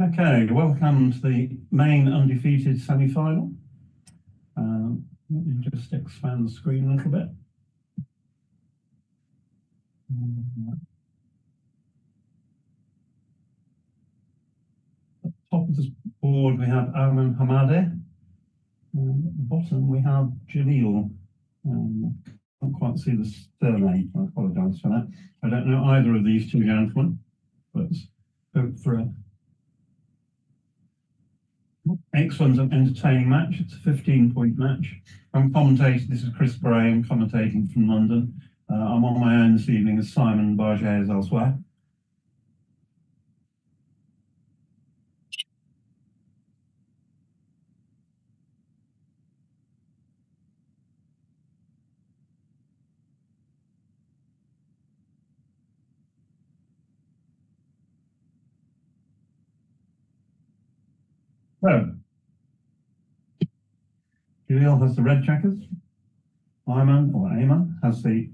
Okay, welcome to the main undefeated semi-final. Let me just expand the screen a little bit. At the top of the board we have Ayman Hamadeh. At the bottom we have Jalil. I can't quite see the surname, I apologise for that. I don't know either of these two gentlemen, but hope for a excellent and entertaining match. It's a 15-point match. I'm commentating, this is Chris Bray, I'm commentating from London. I'm on my own this evening as Simon Barget is elsewhere. So, Jalil has the red checkers. Ayman has the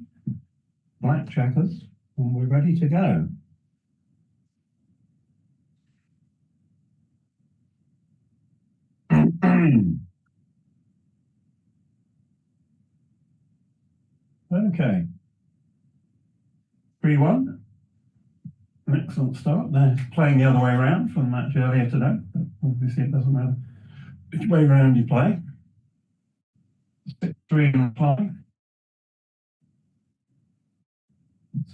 black checkers, and we're ready to go. Okay. 3-1. An excellent start. They're playing the other way around from the match earlier today, but obviously it doesn't matter which way around you play. 6-3 in reply.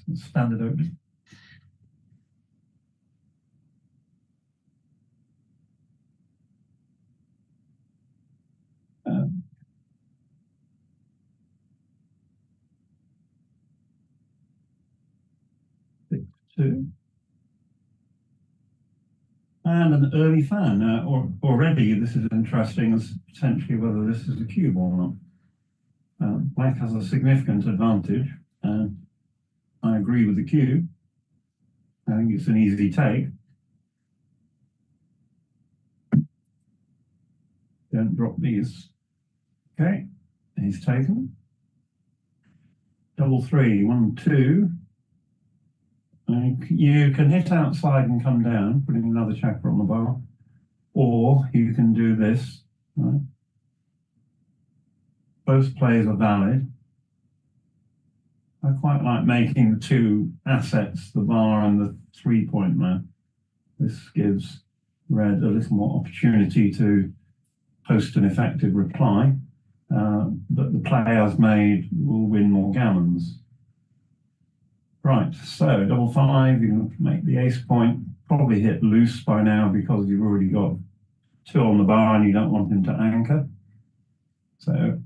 It's standard opening. Two. And an early fan. Already, this is interesting as potentially whether this is a cube or not. Black has a significant advantage, and I agree with the cube. I think it's an easy take. Don't drop these. Okay, he's taken. Double 3, 1, 2. You can hit outside and come down, putting another checker on the bar, or you can do this. Right? Both plays are valid. I quite like making the two assets, the bar and the 3-point man. This gives red a little more opportunity to post an effective reply, but the play I've made will win more gammons. Right, so double 5, you can make the ace point, probably hit loose by now because you've already got 2 on the bar and you don't want him to anchor. So,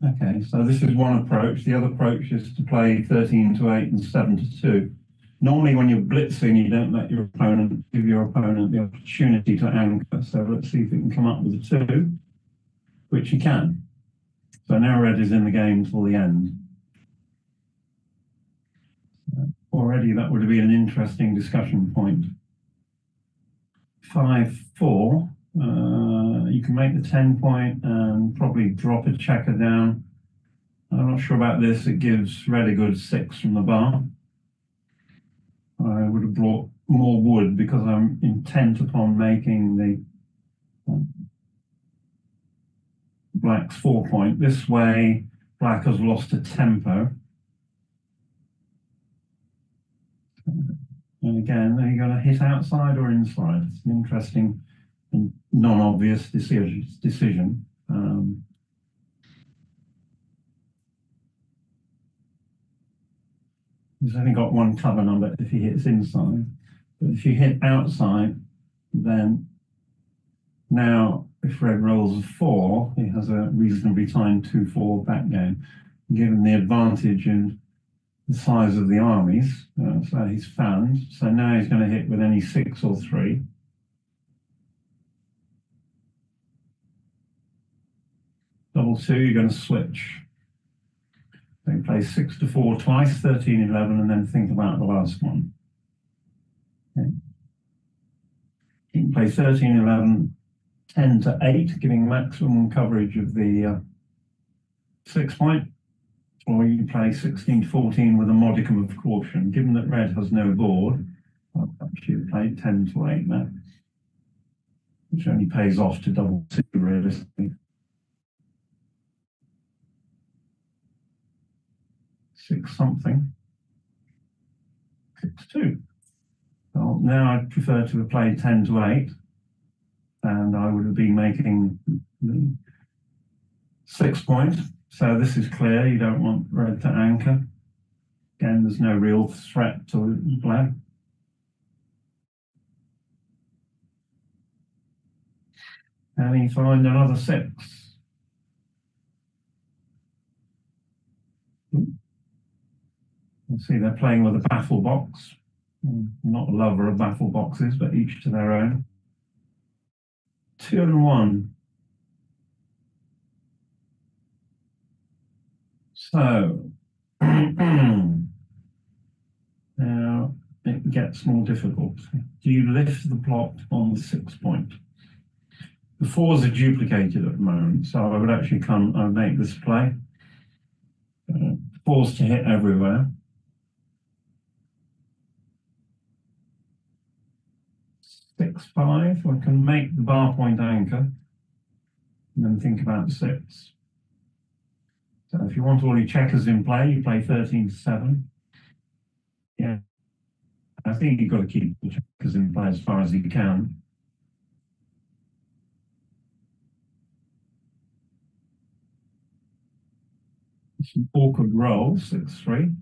okay, so this is one approach. The other approach is to play 13 to 8 and 7 to 2. Normally when you're blitzing, you don't let give your opponent the opportunity to anchor. So let's see if we can come up with a 2, which you can. So now red is in the game till the end. Already that would have been an interesting discussion point. 5-4. You can make the 10-point and probably drop a checker down. I'm not sure about this. It gives red a good 6 from the bar. I would have brought more wood because I'm intent upon making the black's 4-point. This way, black has lost a tempo. And again, are you going to hit outside or inside? It's an interesting and non-obvious decision. He's only got one cover number if he hits inside. But if you hit outside, then now if red rolls a 4, he has a reasonably timed 2-4 back game. Given the advantage in the size of the armies, so he's found. So now he's going to hit with any 6 or 3. Double 2, you're going to switch. So you play 6 to 4 twice, 13, 11, and then think about the last one. Okay. You can play 13, 11, 10 to 8, giving maximum coverage of the 6 point. Or you can play 16 to 14 with a modicum of caution. Given that red has no board, I'll actually play 10 to 8 now, which only pays off to double 2 realistically. 6 something. 6-2. Well, now I'd prefer to have played 10 to 8, and I would have been making the 6 point. So this is clear, you don't want red to anchor. Again, there's no real threat to black. And he find another 6. You see they're playing with a baffle box. I'm not a lover of baffle boxes, but each to their own. 2 and 1. So now it gets more difficult. Do you lift the plot on the 6 point? The 4s are duplicated at the moment, so I would actually I would make this play. 4s to hit everywhere. 6-5, I can make the bar point anchor, and then think about 6. So if you want all your checkers in play, you play 13 to 7. Yeah, I think you've got to keep the checkers in play as far as you can. Some awkward rolls, 6-3.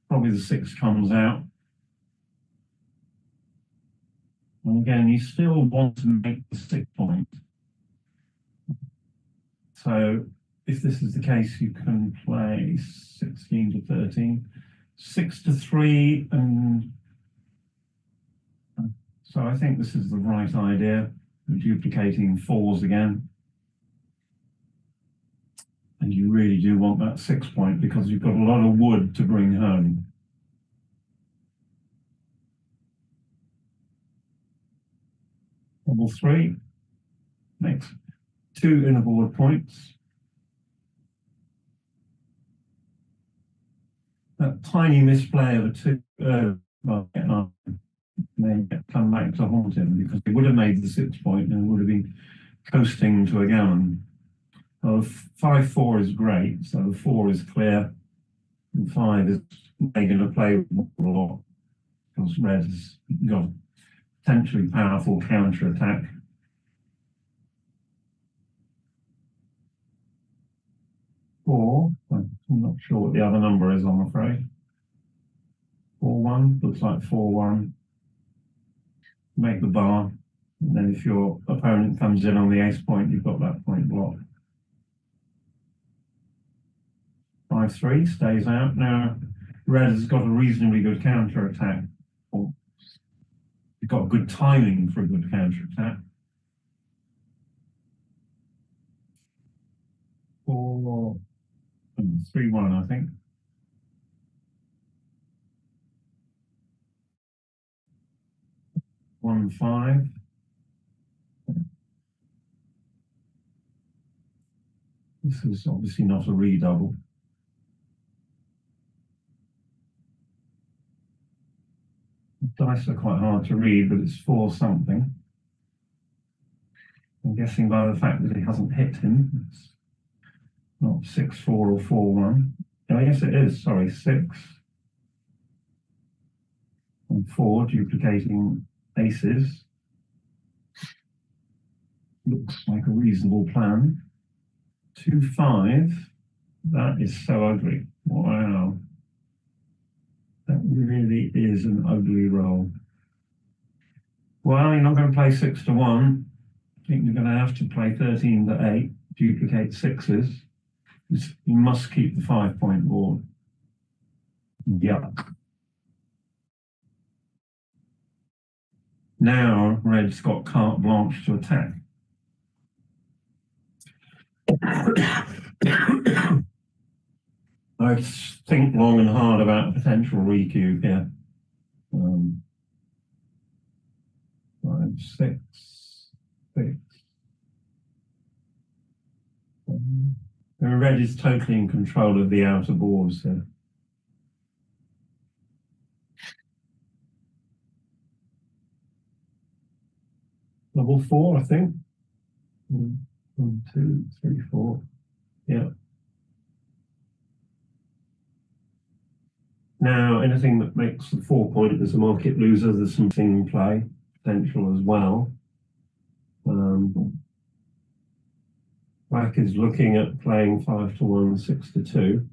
Probably the 6 comes out. And again, you still want to make the 6 point. So if this is the case, you can play 16 to 13, 6 to 3, and so I think this is the right idea of duplicating 4s again. And you really do want that 6 point because you've got a lot of wood to bring home. Double 3 makes 2 inner board points. That tiny misplay of a 2 may come back to haunt him because he would have made the 6 point and would have been coasting to a gammon. 5-4 is great, so the 4 is clear, and 5 is going to play with a lot because red has got a potentially powerful counter attack. Four, I'm not sure what the other number is, I'm afraid. 4-1, looks like 4-1. Make the bar, and then if your opponent comes in on the ace point, you've got that point blocked. 5-3 stays out. Now, red has got a reasonably good counter attack. You've got good timing for a good counter attack. 3-1, I think. One 5. This is obviously not a redouble. The dice are quite hard to read, but it's 4 something. I'm guessing by the fact that it hasn't hit him, it's not 6-4 or 4-1. Oh, yes, it is. Sorry, 6 and 4, duplicating aces. Looks like a reasonable plan. 2-5. That is so ugly. Wow. That really is an ugly roll. Well, you're not going to play 6 to 1. think you're going to have to play 13 to 8, duplicate sixes. You must keep the 5-point board. Yuck. Now red's got carte blanche to attack. I think long and hard about a potential recube here. 5, 6, 6. Red is totally in control of the outer boards here. Level 4, I think. 1, 2, 3, 4. Yeah. Now, anything that makes the 4-point as a market loser, there's something in play, potential as well. Black is looking at playing 5 to 1, 6 to 2.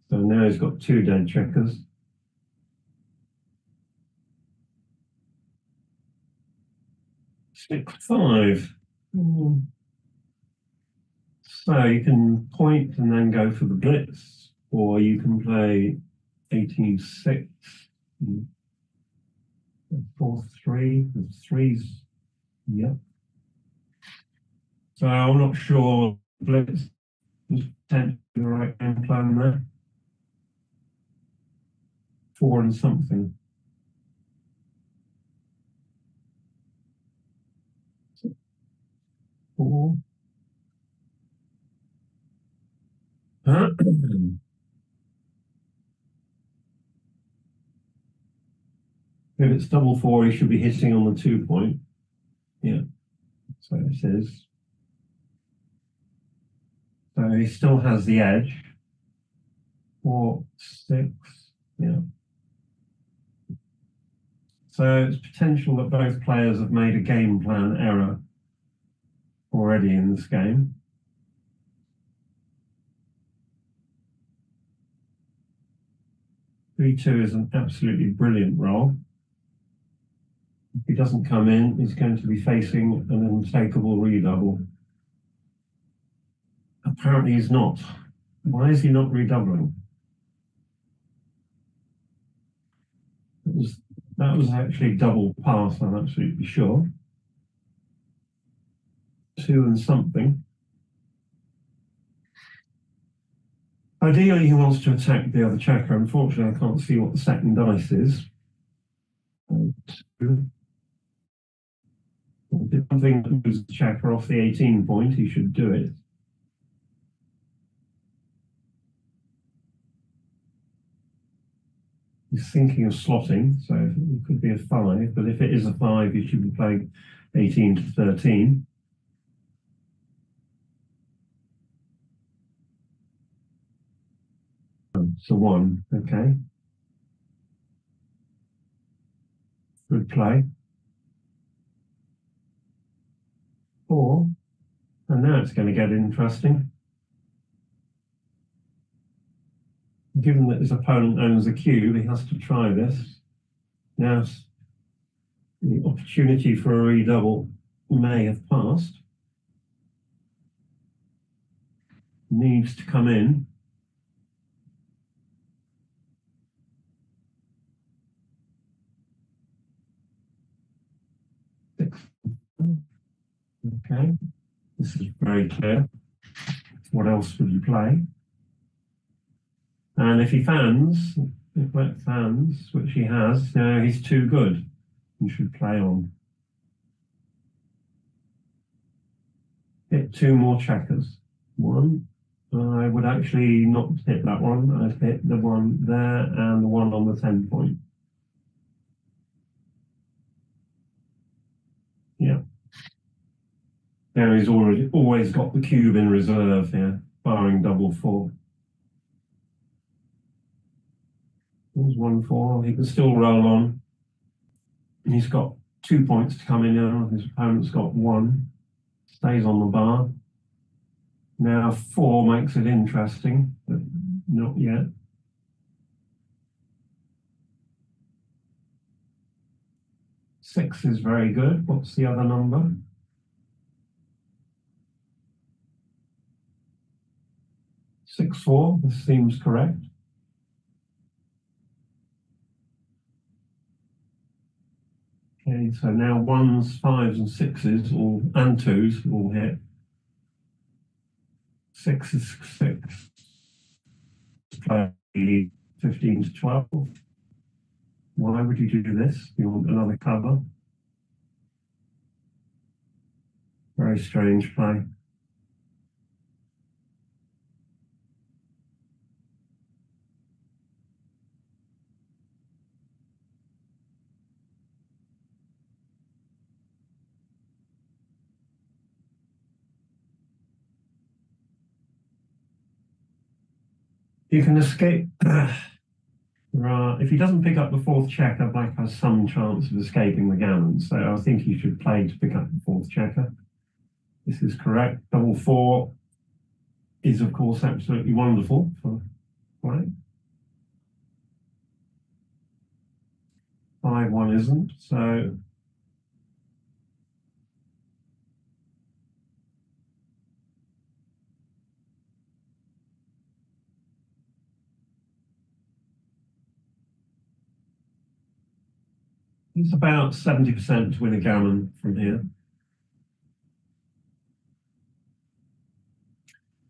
So now he's got 2 dead checkers. Stick 5. So you can point and then go for the blitz, or you can play 18-6. 4-3. The 3s. Yep. So I'm not sure blitz is potentially the right game plan there. 4 and something. 4. If it's double 4, he should be hitting on the 2-point. Yeah, so it is. So he still has the edge. 4, 6, yeah. So it's potential that both players have made a game plan error already in this game. B2 is an absolutely brilliant roll. If he doesn't come in, he's going to be facing an untakeable redouble. Apparently he's not. Why is he not redoubling? That was actually double pass, I'm absolutely sure. 2 and something. Ideally, he wants to attack the other checker. Unfortunately, I can't see what the second dice is. 2. If something that moves the checker off the 18-point, he should do it. He's thinking of slotting, so it could be a 5, but if it is a 5, you should be playing 18 to 13. So 1, okay. Good play. 4, and now it's going to get interesting. Given that his opponent owns a cube, he has to try this. Now, the opportunity for a redouble may have passed. Needs to come in. Okay, this is very clear. What else would you play? And if he fans, if Black fans, which he has, now he's too good. You should play on. Hit 2 more checkers. 1. I would actually not hit that one. I'd hit the one there and the one on the 10-point. Yeah. Now he's always got the cube in reserve here, barring double 4. There's 1 4. He can still roll on. And he's got 2 points to come in now. His opponent's got 1. Stays on the bar. Now 4 makes it interesting, but not yet. 6 is very good. What's the other number? 6-4. This seems correct. Okay, so now 1s, 5s, and 6s all and 2s all hit. 6 is 6. Play 15 to 12. Why would you do this? You want another cover? Very strange play. You can escape. If he doesn't pick up the 4th checker, black has some chance of escaping the gammon. So I think he should play to pick up the 4th checker. This is correct. Double 4 is, of course, absolutely wonderful for black. 5-1 isn't. So it's about 70% to win a gammon from here.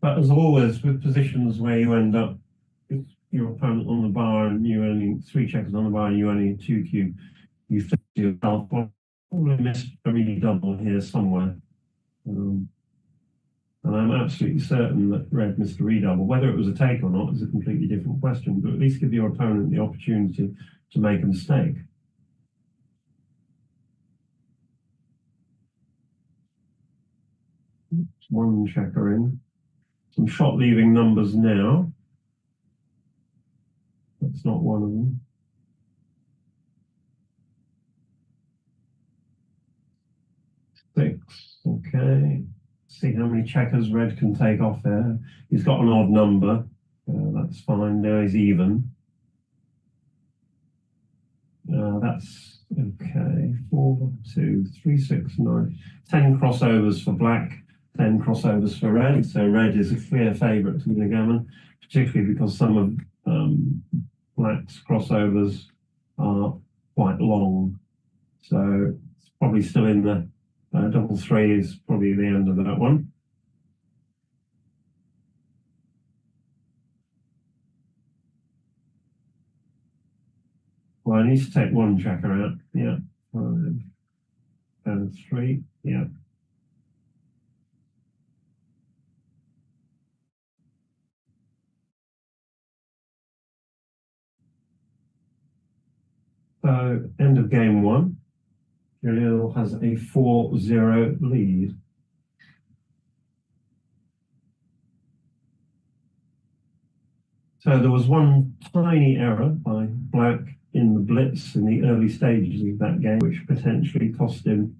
But as always, with positions where you end up with your opponent on the bar and you only 3 checkers on the bar and you only 2Q, you think to yourself, well, probably missed a really double here somewhere. And I'm absolutely certain that red missed a redouble. Whether it was a take or not is a completely different question, but at least give your opponent the opportunity to make a mistake. One checker in. Some shot leaving numbers now. That's not one of them. 6, okay. See how many checkers red can take off there. He's got an odd number. That's fine. Now he's even. That's okay. 4, 2, 3, 6, 9. 10 crossovers for black, 10 crossovers for red. So red is a clear favourite to win a gammon, particularly because some of black's crossovers are quite long. So it's probably still in the double 3 is probably the end of that one. Well, I need to take 1 checker out. Yeah. 5 and 3. Yeah. So end of game 1. Jalil has a 4-0 lead. So there was one tiny error by black in the blitz in the early stages of that game, which potentially cost him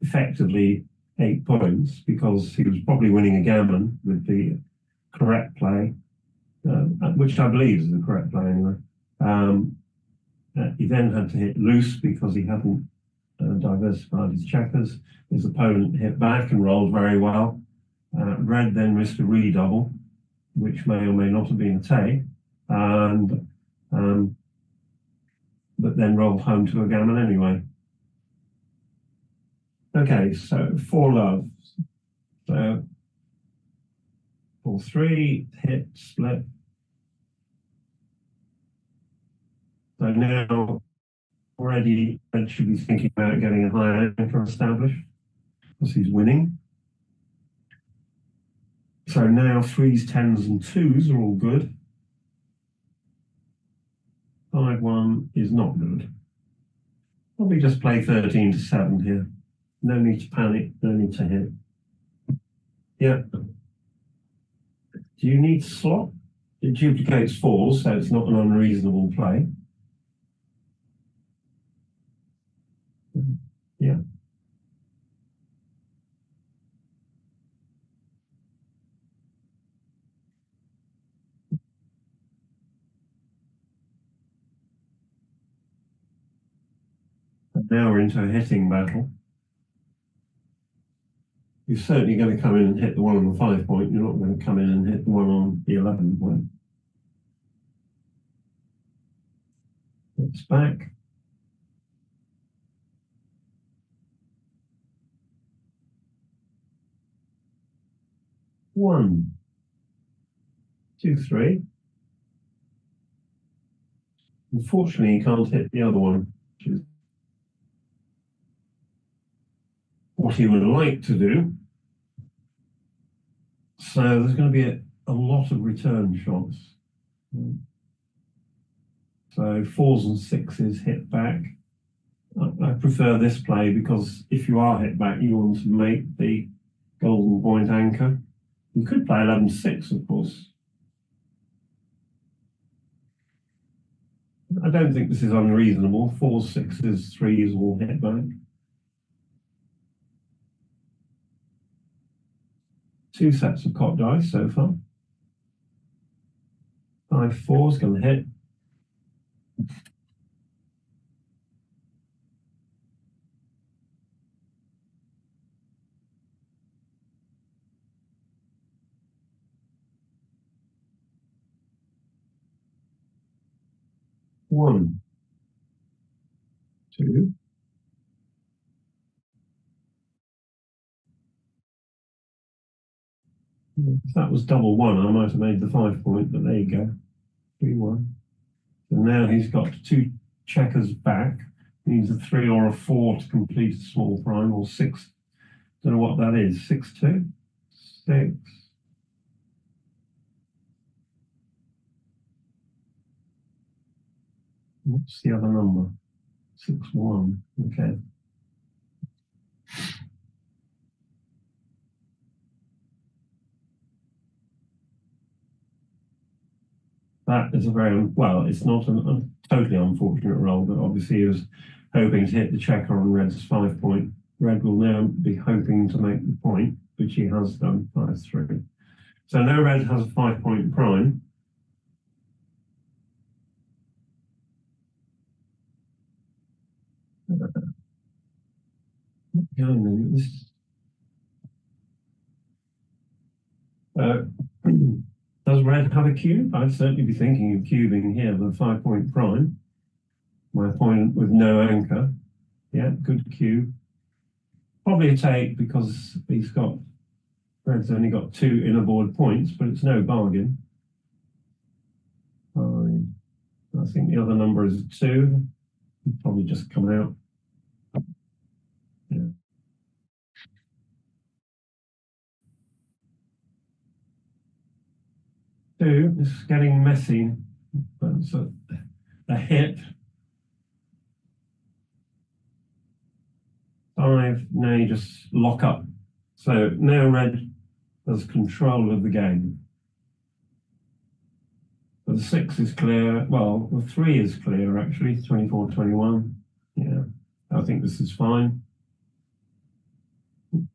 effectively 8 points because he was probably winning a gammon with the correct play, which I believe is the correct play anyway. He then had to hit loose because he hadn't diversified his checkers. His opponent hit back and rolled very well. Red then risked a redouble, which may or may not have been a take, and but then rolled home to a gammon anyway. Okay, so 4 loves. So 4-3, hit, split. So now already Red should be thinking about getting a higher anchor established because he's winning. So now 3s, 10s, and 2s are all good. 5-1 is not good. Probably just play 13 to 7 here. No need to panic, no need to hit. Yeah. Do you need to slot? It duplicates 4s, so it's not an unreasonable play. Yeah. Now we're into a hitting battle. You're certainly going to come in and hit the one on the 5 point. You're not going to come in and hit the one on the 11 point. It's back. One, two, three. Unfortunately, you can't hit the other one, which is what he would like to do. So there's going to be a lot of return shots. So 4s and 6s hit back. I prefer this play because if you are hit back, you want to make the golden point anchor. You could play 11-6, of course. I don't think this is unreasonable. 4s, 6s, 3s all hit back. 2 sets of cocked dice so far. 5-4 is going to hit. One, two. If that was double 1, I might have made the 5 point, but there you go. 3-1. So now he's got 2 checkers back. He needs a 3 or a 4 to complete a small prime, or 6. Don't know what that is. 6-2? 6. What's the other number? 6-1. Okay. That is a very, well, it's not a totally unfortunate roll, but obviously he was hoping to hit the checker on red's 5 point. Red will now be hoping to make the point, which he has done, 5-3. So now red has a 5 point prime. Does red have a cube? I'd certainly be thinking of cubing here with a 5 point prime. My opponent with no anchor. Yeah, good cube. Probably a take because red's only got 2 inner board points, but it's no bargain. I think the other number is 2. Probably just come out. Yeah. 2, this is getting messy. That's a hit. 5, now you just lock up. So now red has control of the game. So the 6 is clear. Well, the 3 is clear actually, 24-21. Yeah, I think this is fine.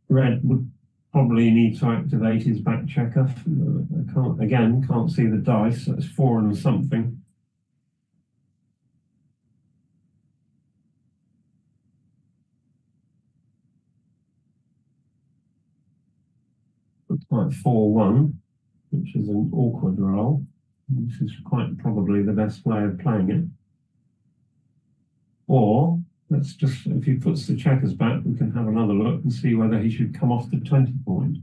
Red would probably need to activate his back checker. I can't see the dice. That's 4 and something. Looks like 4-1, which is an awkward roll. This is quite probably the best way of playing it. Or let's just, if he puts the checkers back, we can have another look and see whether he should come off the 20 point.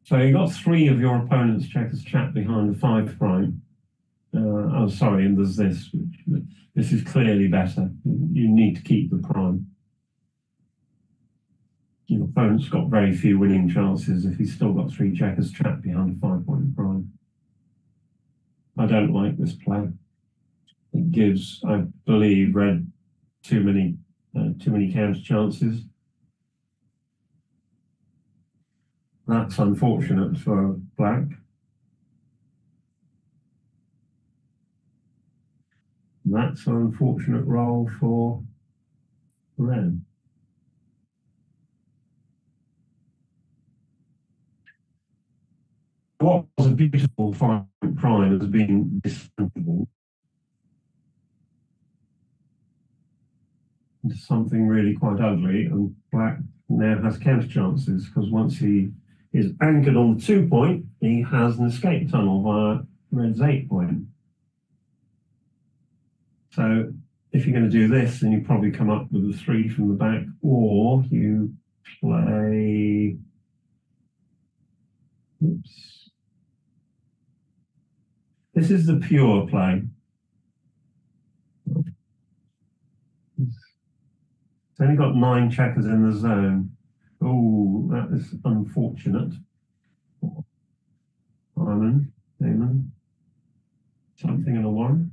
So you got 3 of your opponent's checkers trapped behind the 5 prime. Oh, sorry, and there's this. This is clearly better. You need to keep the prime. Your opponent's got very few winning chances if he's still got 3 checkers trapped behind a 5 point prime. I don't like this play. It gives, I believe, red too many counter chances. That's unfortunate for black. That's an unfortunate roll for red. What was a beautiful 5 point prime has been dismantled. into something really quite ugly, and black now has counter chances because once he is anchored on the 2-point, he has an escape tunnel via red's 8-point. So if you're going to do this, then you probably come up with a 3 from the back, or you play. Oops. This is the pure play. It's only got 9 checkers in the zone. Oh, that is unfortunate. Ayman, something in a 1.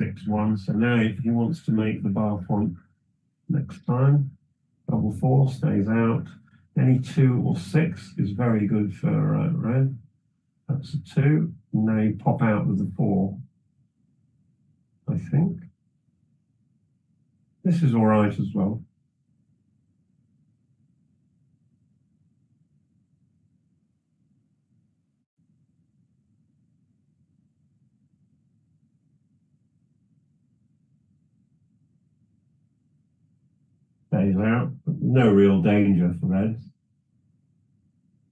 6-1. So now if he wants to make the bar point next time, double 4 stays out. Any 2 or 6 is very good for red. That's a 2. Now you pop out with the 4, I think. This is all right as well. Stays out, but no real danger for red.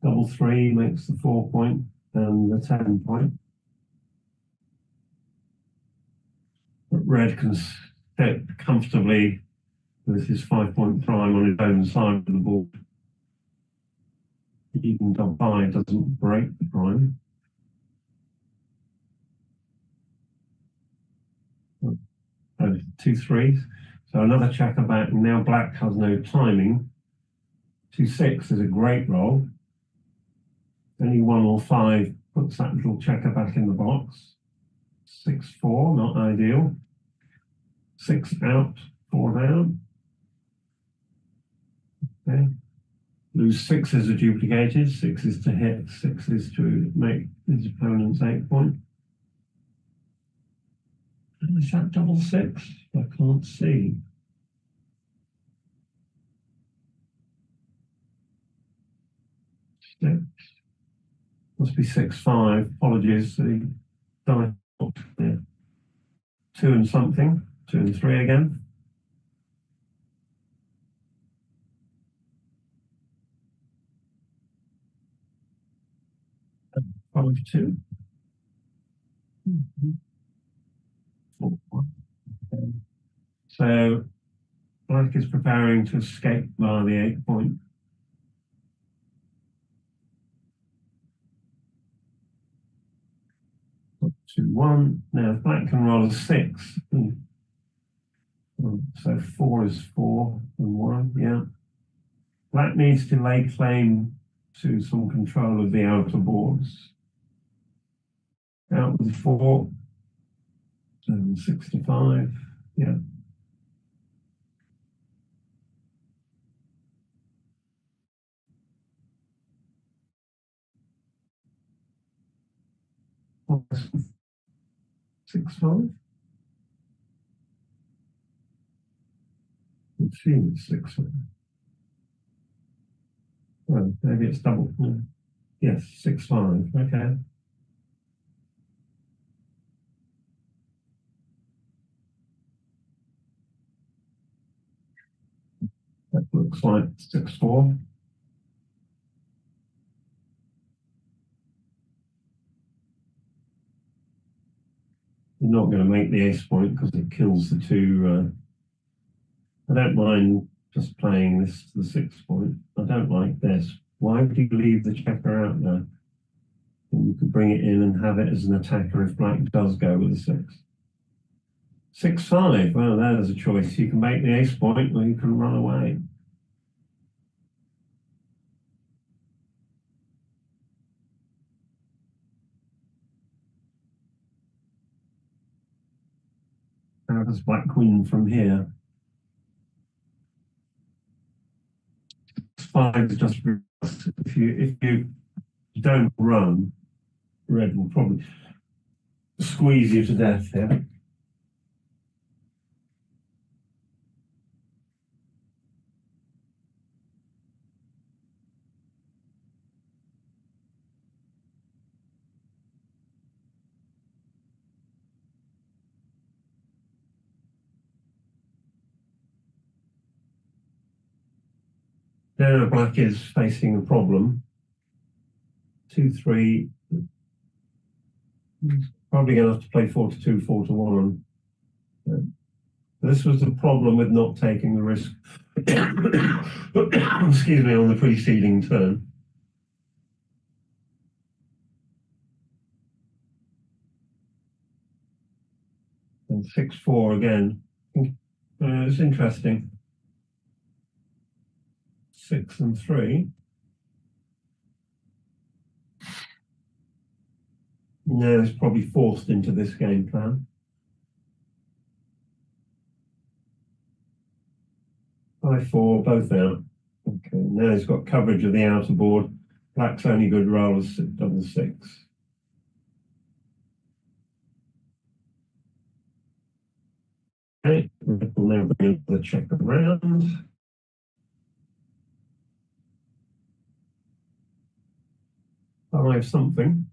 Double 3 makes the 4-point and the 10-point. But red can sit comfortably with his 5-point prime on his own side of the board. Even double 5 doesn't break the prime. Oh, 2 3s. So another checker back. Now black has no timing. 2-6 is a great roll. Any 1 or 5 puts that little checker back in the box. 6-4, not ideal. 6 out, 4 down. Okay. Lose 6s are duplicated. 6s to hit, 6s to make his opponent's 8-point. Is that double 6? I can't see. Six. Must be 6-5. Apologies. The die. Yeah. 2 and something. 2 and 3 again. Five 2. Okay. So black is preparing to escape via the 8-point. 2-1. Now black can roll a 6. So 4 is 4 and 1. Yeah. Black needs to lay claim to some control of the outer boards. Out with 4. 65. Yeah. Six five. Let's see, it's 6. Well, maybe it's double. Yes, 6-5. Okay. That looks like 6-4. You're not going to make the ace point because it kills the 2. I don't mind just playing this to the 6-point. I don't like this. Why would you leave the checker out there? You could bring it in and have it as an attacker if black does go with a 6. 6-5. Well, there's a choice. You can make the ace point or you can run away. How does black win from here? 5 is just if you don't run, red will probably squeeze you to death here. Now black is facing a problem. 2-3. Probably going to have to play 4-2, 4-1. This was the problem with not taking the risk. Excuse me, on the preceding turn. And 6-4 again. It's interesting. 6-3. Now it's probably forced into this game plan. 5-4, both out. Okay, now he's got coverage of the outer board. Black's only good roll is 6-6. Okay, we'll now bring the check around. Five something.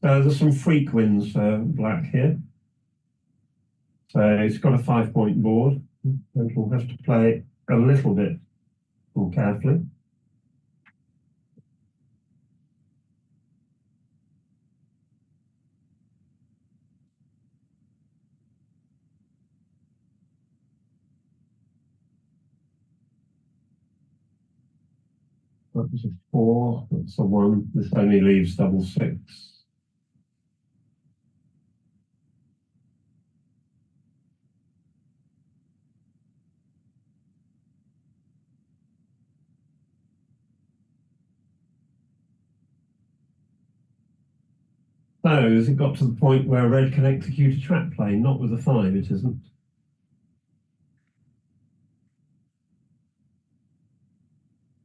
There's some freak wins for black here. So it's got a 5-point board, and we'll have to play a little bit more carefully. That was a 4, that's a 1. This only leaves 6-6. So has it got to the point where red can execute a trap play? Not with a 5, it isn't.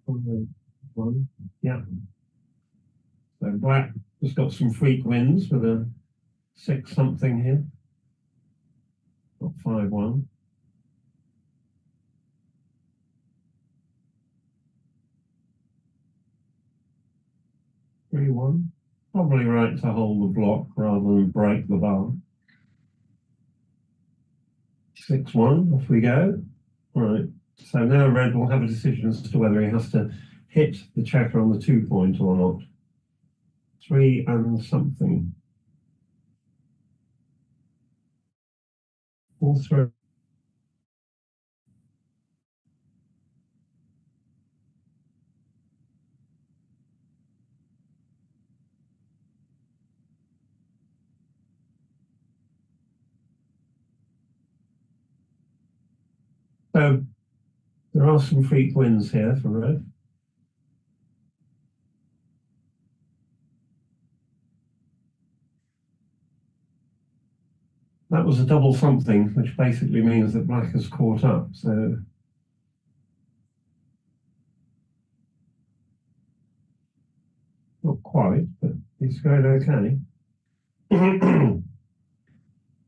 One, yeah. So black has got some freak wins with a 6 something here. Got 5-1. Three one. Probably right to hold the block rather than break the bar. 6-1, off we go. Right. So now red will have a decision as to whether he has to hit the checker on the 2-point or not. 3 and something. 4-3. So there are some freak wins here for red. That was a double something, which basically means that black has caught up. So not quite, but he's going okay.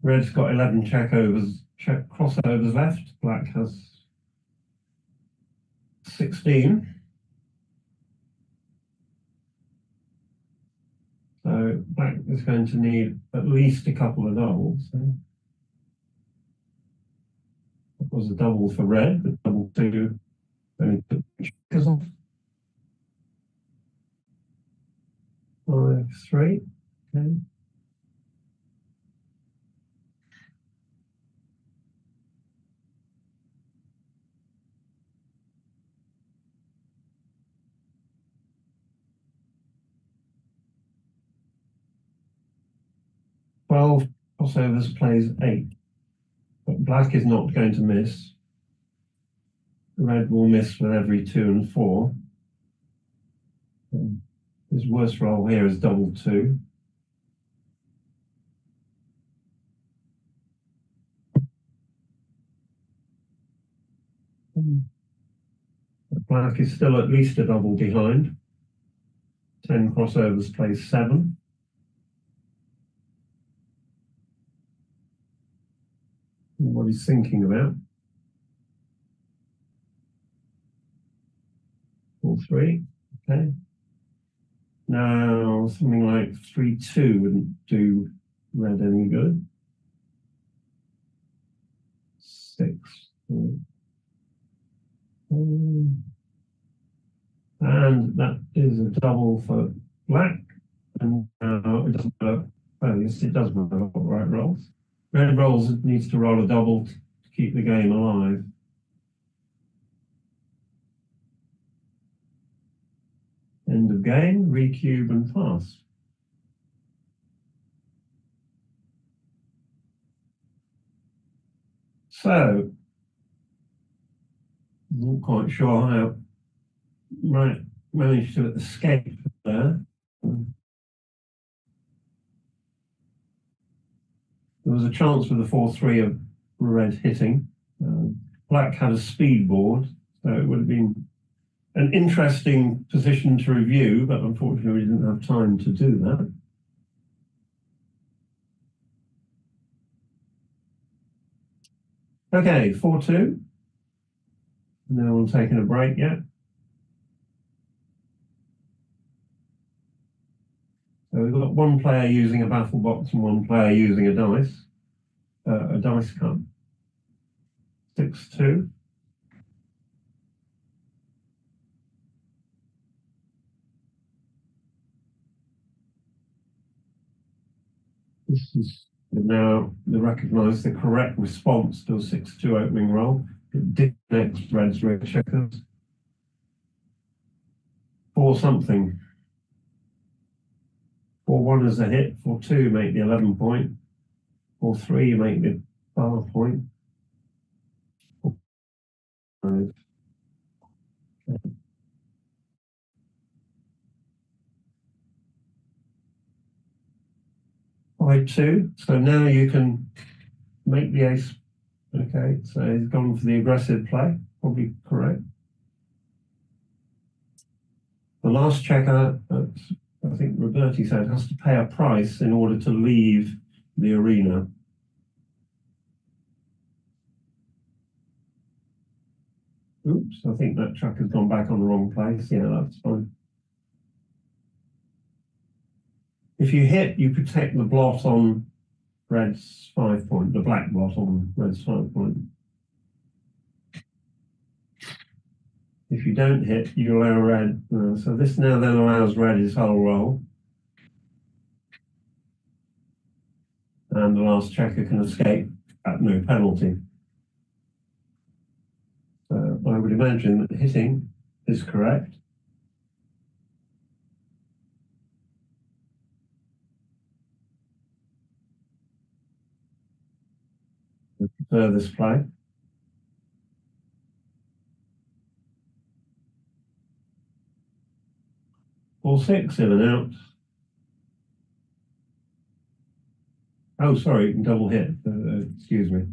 Red's got 11 check crossovers left. Black has 16. So black is going to need at least a couple of doubles. So that was a double for red, but double 2 only took checkers off. 5-3. Okay. Well, crossovers plays 8. But black is not going to miss. Red will miss with every 2 and 4. His worst roll here is double 2. Black is still at least a double behind. 10 crossovers plays 7. What he's thinking about. 4-3. Okay. Now, something like 3-2 wouldn't do red any good. 6. And that is a double for black. And now it doesn't matter. Well, yes, it does matter what right rolls. Red rolls needs to roll a double to keep the game alive. End of game, recube and pass. So, not quite sure how Right managed to escape there. There was a chance for the 4-3 of red hitting. Black had a speed board, so it would have been an interesting position to review, but unfortunately we didn't have time to do that. Okay, 4-2. No one taking a break yet. So we've got one player using a battle box and one player using a dice cup. 6-2. This is now recognize the correct response to a 6-2 opening roll. It disconnects red's red checkers. 4 something. 4-1 is a hit. 4-2 make the 11 point. 4-3 make the 12 point. 5. 5-2. So now you can make the ace. Okay, so he's gone for the aggressive play. Probably correct. The last checker, I think Roberti said, has to pay a price in order to leave the arena. Oops, I think that check has gone back on the wrong place. Yeah, that's fine. If you hit, you protect the blot on red's 5 point, the black blot on red's 5 point. If you don't hit, you allow red. So this now then allows red his whole roll. And the last checker can escape at no penalty. So I would imagine that hitting is correct. I prefer this play. All 6 in and out. Oh, sorry, double hit. Excuse me.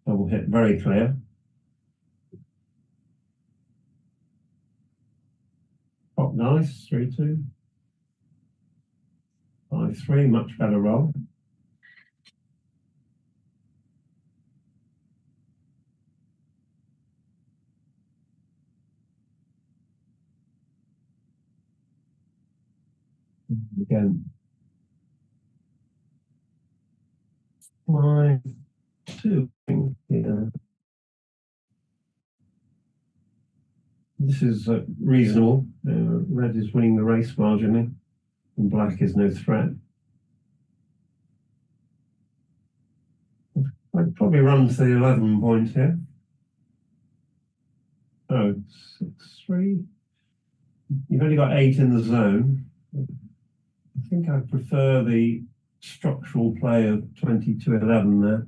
Double hit, very clear. Top nice, 3-2. 5-3, much better roll. Again. 5-2. Yeah. This is reasonable. Red is winning the race marginally, and black is no threat. I'd probably run to the 11 point here. Oh, 6-3. You've only got 8 in the zone. I think I prefer the structural play of 20-11 there.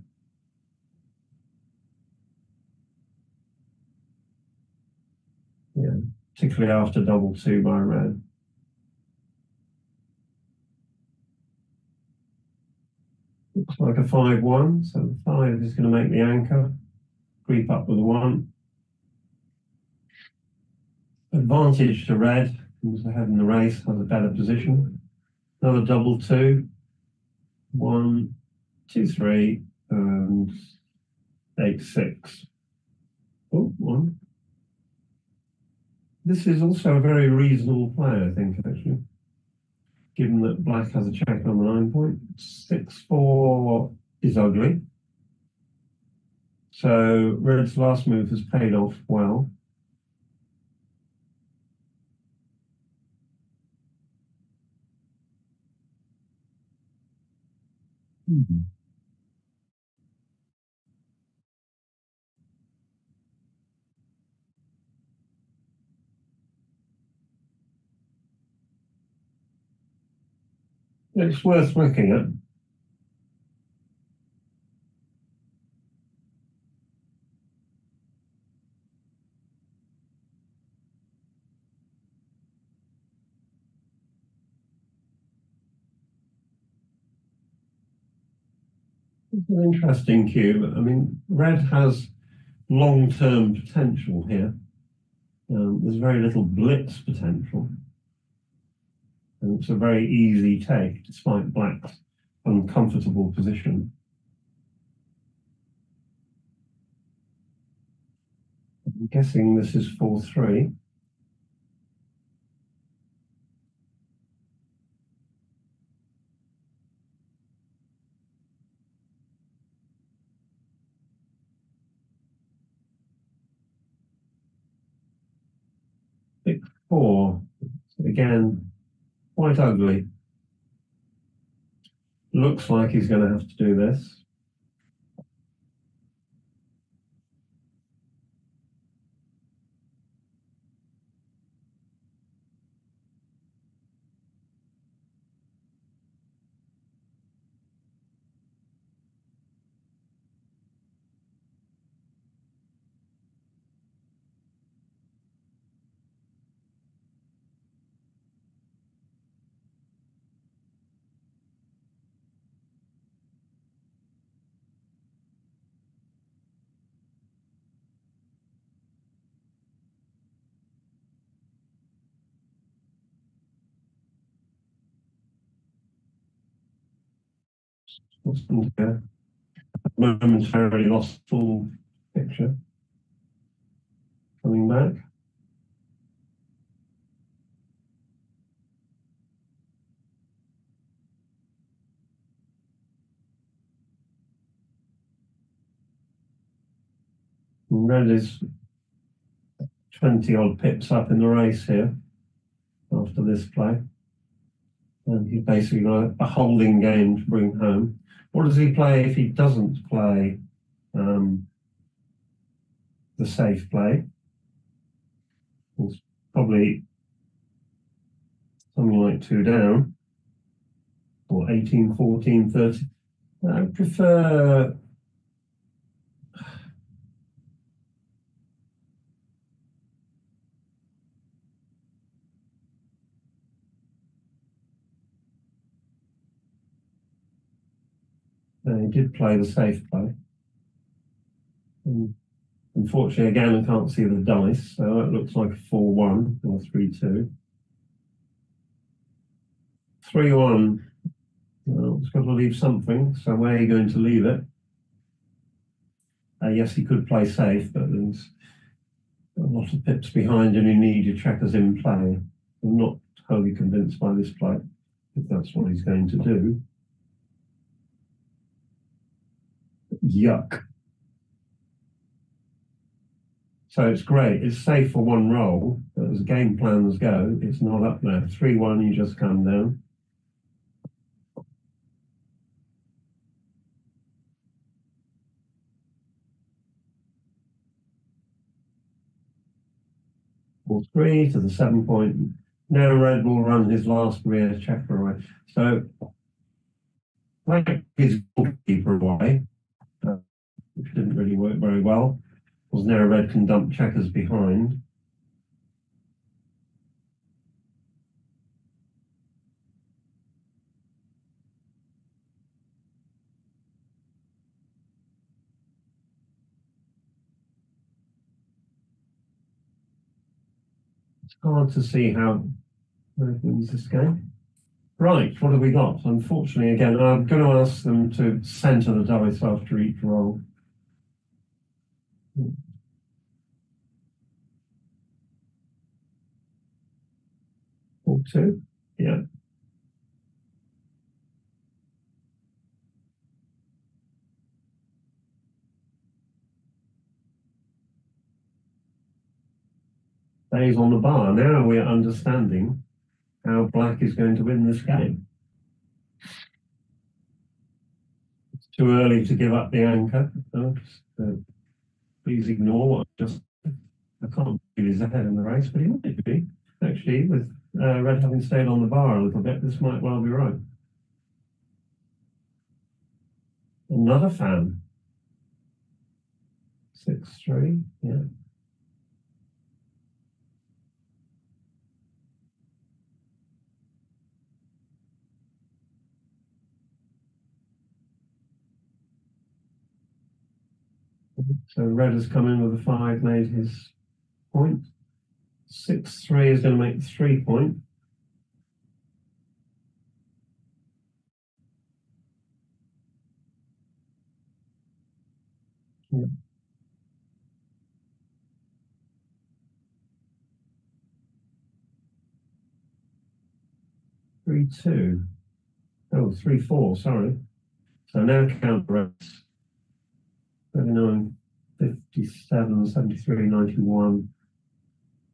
Yeah, particularly after double 2 by red. Looks like a 5-1, so the 5 is going to make the anchor. Creep up with a 1. Advantage to red, who's ahead in the race, has a better position. Another double 2. 1, 2, 3, and 8-6. Oh, 1. This is also a very reasonable play, I think, actually. given that black has a check on the 9 point. 6-4 is ugly. So red's last move has paid off well. It's worth looking at. It's an interesting cube. I mean, red has long-term potential here. There's very little blitz potential. And it's a very easy take, despite black's uncomfortable position. I'm guessing this is 4-3. Pick 4. Again, quite ugly. Looks like he's going to have to do this. Momentarily lost full picture. Coming back. Red is 20 odd pips up in the race here after this play. And he's basically got a holding game to bring home. What does he play if he doesn't play the safe play? It's probably something like 2 down, or 18, 14, 30. I prefer he did play the safe play. And unfortunately, again, I can't see the dice, so it looks like a 4-1 or 3-2. 3-1. Well, it's got to leave something, so where are you going to leave it? Yes, he could play safe, but there's a lot of pips behind and you need your checkers in play. I'm not wholly convinced by this play, if that's what he's going to do. Yuck. So it's great. It's safe for one roll, but as game plans go, it's not up there. 3-1, you just come down. Or 3 to the 7 point. Now red will run his last rear checker away. So like his goalkeeper away, which didn't really work very well, because now red can dump checkers behind. It's hard to see how red wins this game. Right, what have we got? Unfortunately, again, I'm going to ask them to centre the dice after each roll. 4-2, yeah. stays on the bar. Now we're understanding how black is going to win this game. It's too early to give up the anchor. Please ignore what I can't believe he's ahead in the race, but he might be. Actually, with red having stayed on the bar a little bit, this might well be right. Another fan. 6-3, yeah. So red has come in with a 5, made his point. 6-3 is going to make 3 point. Yeah. 3-2. Oh, 3-4, sorry. So now count rates. 39, 57, 73, 91,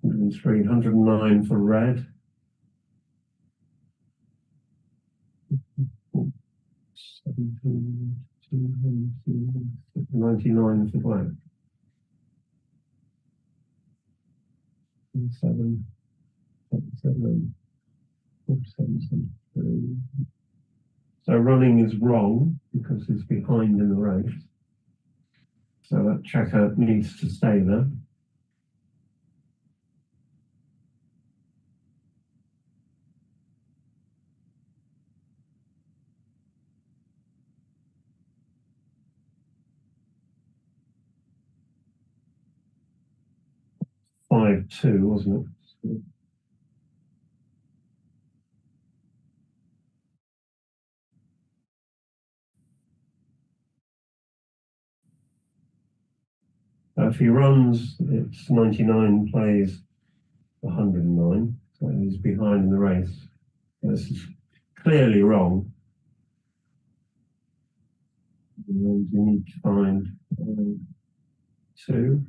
103, 109 for red. 17, 99 for black. 7, 77, 47, 73. So running is wrong because it's behind in the race. So that checker needs to stay there. Five two, wasn't it? So if he runs, it's 99, plays 109. So he's behind in the race. This is clearly wrong. And you need to find 2.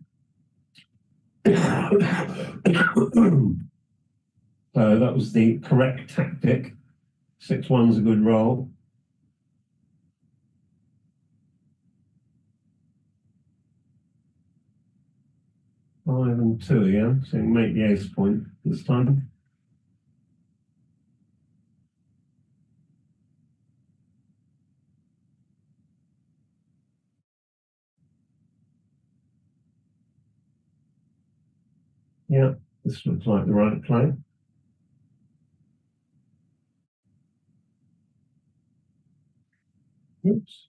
So that was the correct tactic. 6-1's a good roll. Five and 2, yeah? So you make the ace point this time. Yeah, this looks like the right play. Oops.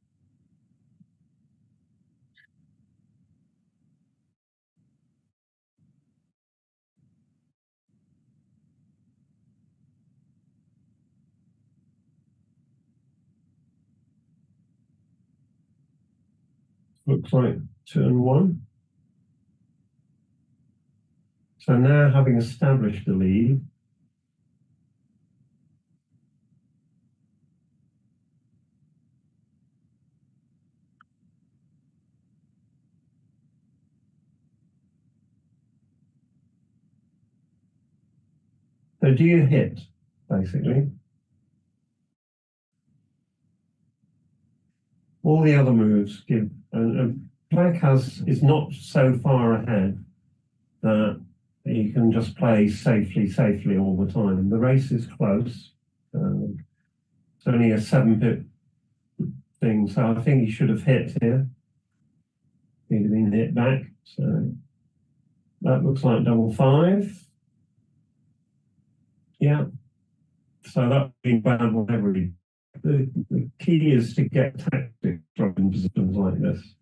Looks like 2 and 1. So now, having established the lead, so do you hit, basically? All the other moves give, black is not so far ahead that you can just play safely all the time. The race is close. It's only a 7-pip thing, so I think he should have hit here. He'd have been hit back. So that looks like double 5. Yeah. So that would be bad whatever he. The key is to get tactics from positions like this.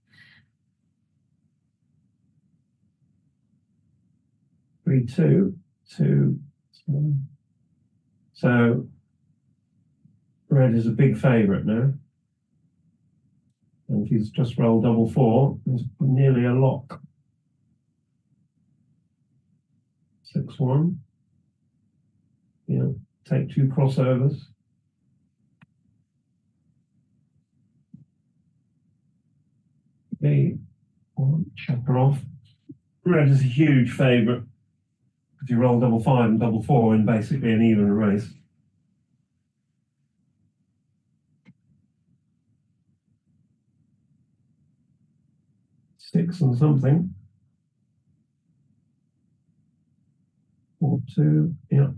Three, 2, 2. So red is a big favourite now. And if he's just rolled double 4, it's nearly a lock. 6-1. Yeah, take 2 crossovers. Okay, checker off. Red is a huge favourite. if you roll double 5 and double 4 in basically an even race. Six and something. 4, 2, yeah.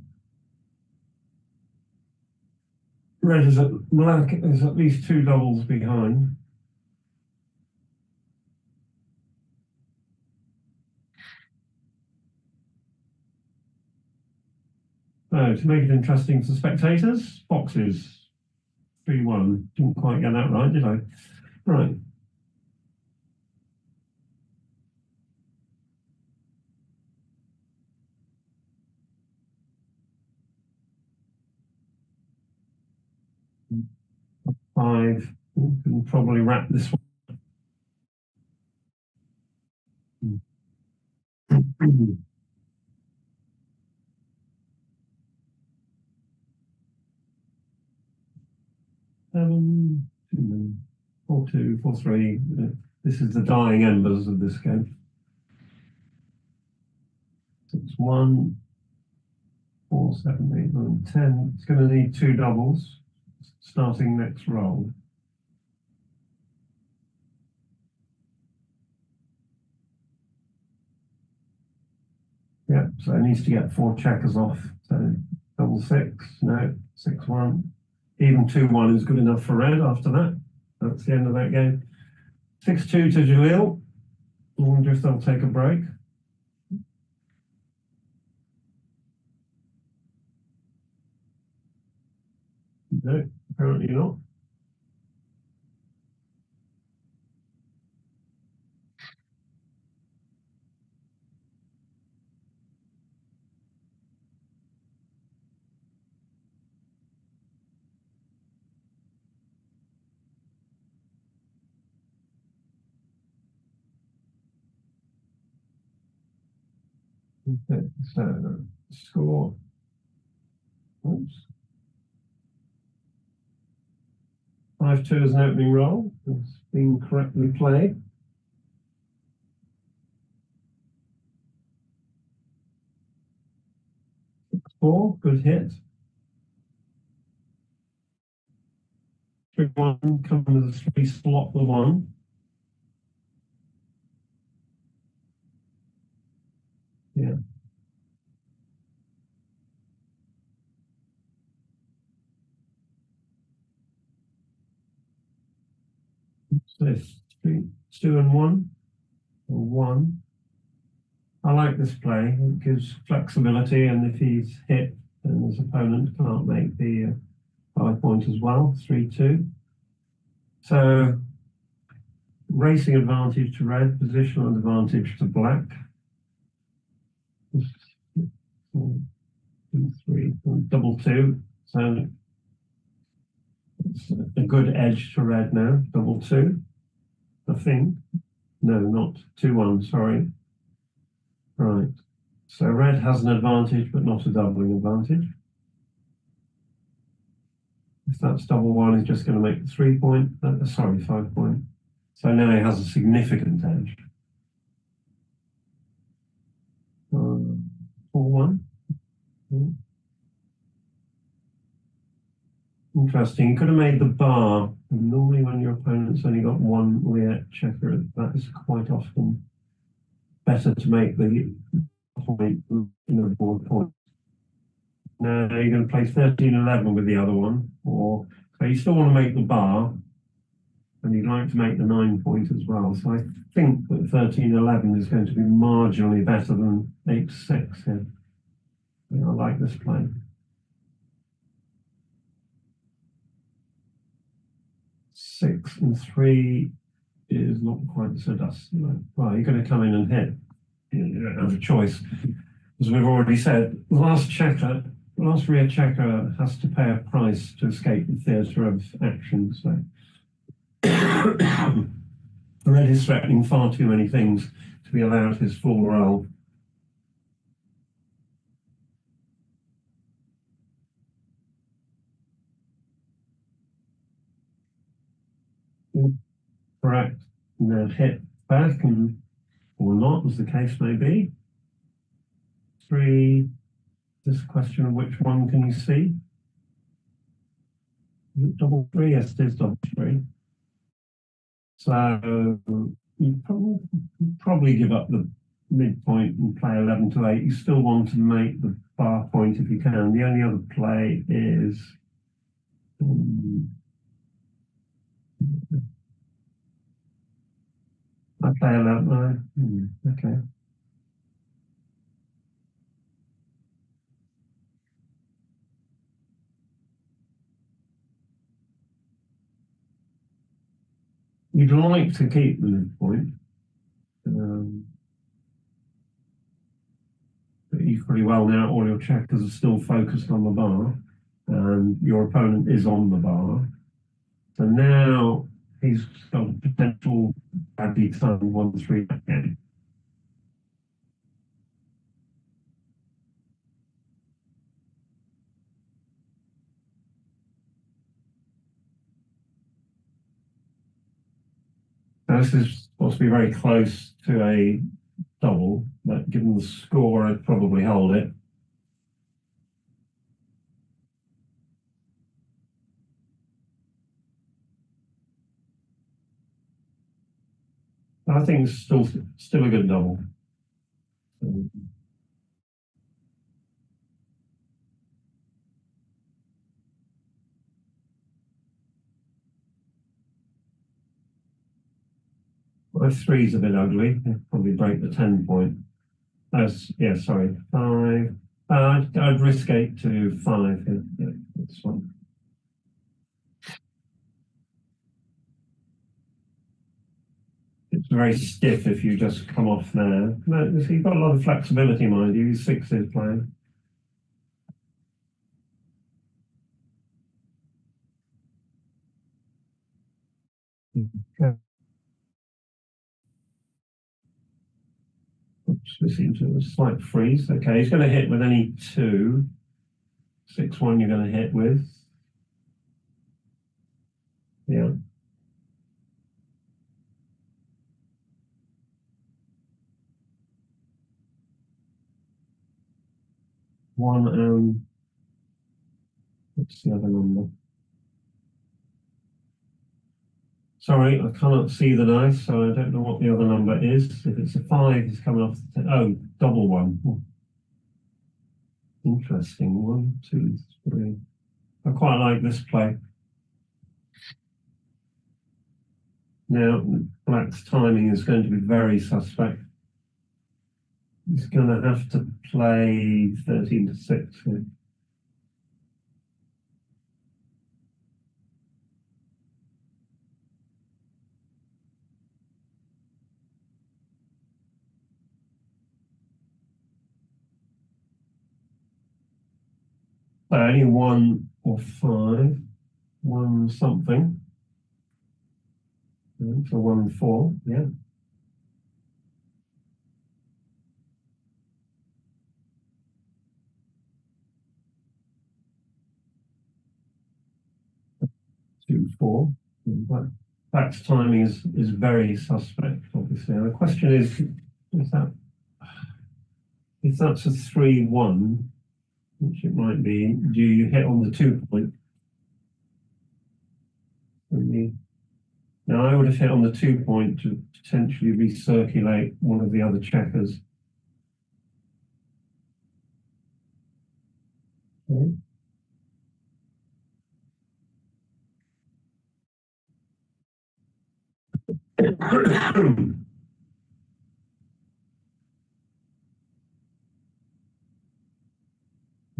Red is black is at least 2 doubles behind. So to make it interesting for spectators, boxes 3-1. Didn't quite get that right, did I? Right. Five. We can probably wrap this one. 7, 2, 4, 2, 4, 3. This is the dying embers of this game. 6, 1, 4, 7, 8, 9, 10. It's going to need 2 doubles starting next roll. Yeah, so it needs to get 4 checkers off. So double 6, no, 6, 1. Even 2, 1 is good enough for red after that. That's the end of that game. 6, 2 to Jalil. I wonder if they'll take a break. No, apparently not. Okay, so score. Oops. 5-2 is an opening roll. It's been correctly played. 4, good hit. 3, 1, come with a 3, slot the 1. Yeah. So it's 3, 2 and 1, or 1. I like this play. It gives flexibility, and if he's hit, then his opponent can't make the 5 point as well. 3, 2. So racing advantage to red, positional advantage to black. 4, 2, 3, double 2. So it's a good edge to red now. Double 2, I think. No, not 2, 1, sorry. Right. So red has an advantage, but not a doubling advantage. If that's double 1, he's just going to make the 3 point, sorry, 5 point. So now he has a significant edge. 4, 1. Interesting. You could have made the bar. Normally, when your opponent's only got 1 rear checker, that is quite often better to make the point in the board point. Now you're going to play 13-11 with the other one, or so you still want to make the bar, and you'd like to make the 9 point as well. So I think that 13-11 is going to be marginally better than 8-6 here. Yeah, I like this play. 6 and 3 is not quite so dusty. Well, you're going to come in and hit. You don't have a choice. As we've already said, the last rear checker has to pay a price to escape the theatre of action. So red is threatening far too many things to be allowed his full roll. Correct. And then hit back, or not, as the case may be. three. This question of which one can you see? Is it double three? Yes, it is double three. So you probably give up the midpoint and play 11 to 8. You still want to make the bar point if you can. The only other play is I play 11. Okay. You'd like to keep the midpoint. But equally well now, all your checkers are still focused on the bar, and your opponent is on the bar. So now he's got a potential badly timed 1-3 again. Now this is supposed to be very close to a double, but given the score, I'd probably hold it. I think it's still a good double. My three's a bit ugly. I'll probably break the 10 point. Yeah, sorry, 5. I'd risk 8 to 5. Yeah, that's fine. It's very stiff if you just come off there. No, you've got a lot of flexibility, mind you. 6 is playing. Okay. Oops, we seem to have a slight freeze. Okay, he's going to hit with any 2. 6-1 you're going to hit with. Yeah. One, what's the other number? Sorry, I cannot see the dice, so I don't know what the other number is. If it's a 5, it's coming off the 10. Oh, double 1. Interesting. 1, 2, 3. I quite like this play. Now, Black's timing is going to be very suspect. He's going to have to play 13 to 6 here. So only 1 or 5, 1 something. So 1, 4, yeah. Two, 4. Black's timing is very suspect, obviously. And the question is that if that's a 3-1, which it might be, do you hit on the 2 point? Now I would have hit on the 2 point to potentially recirculate one of the other checkers. Okay.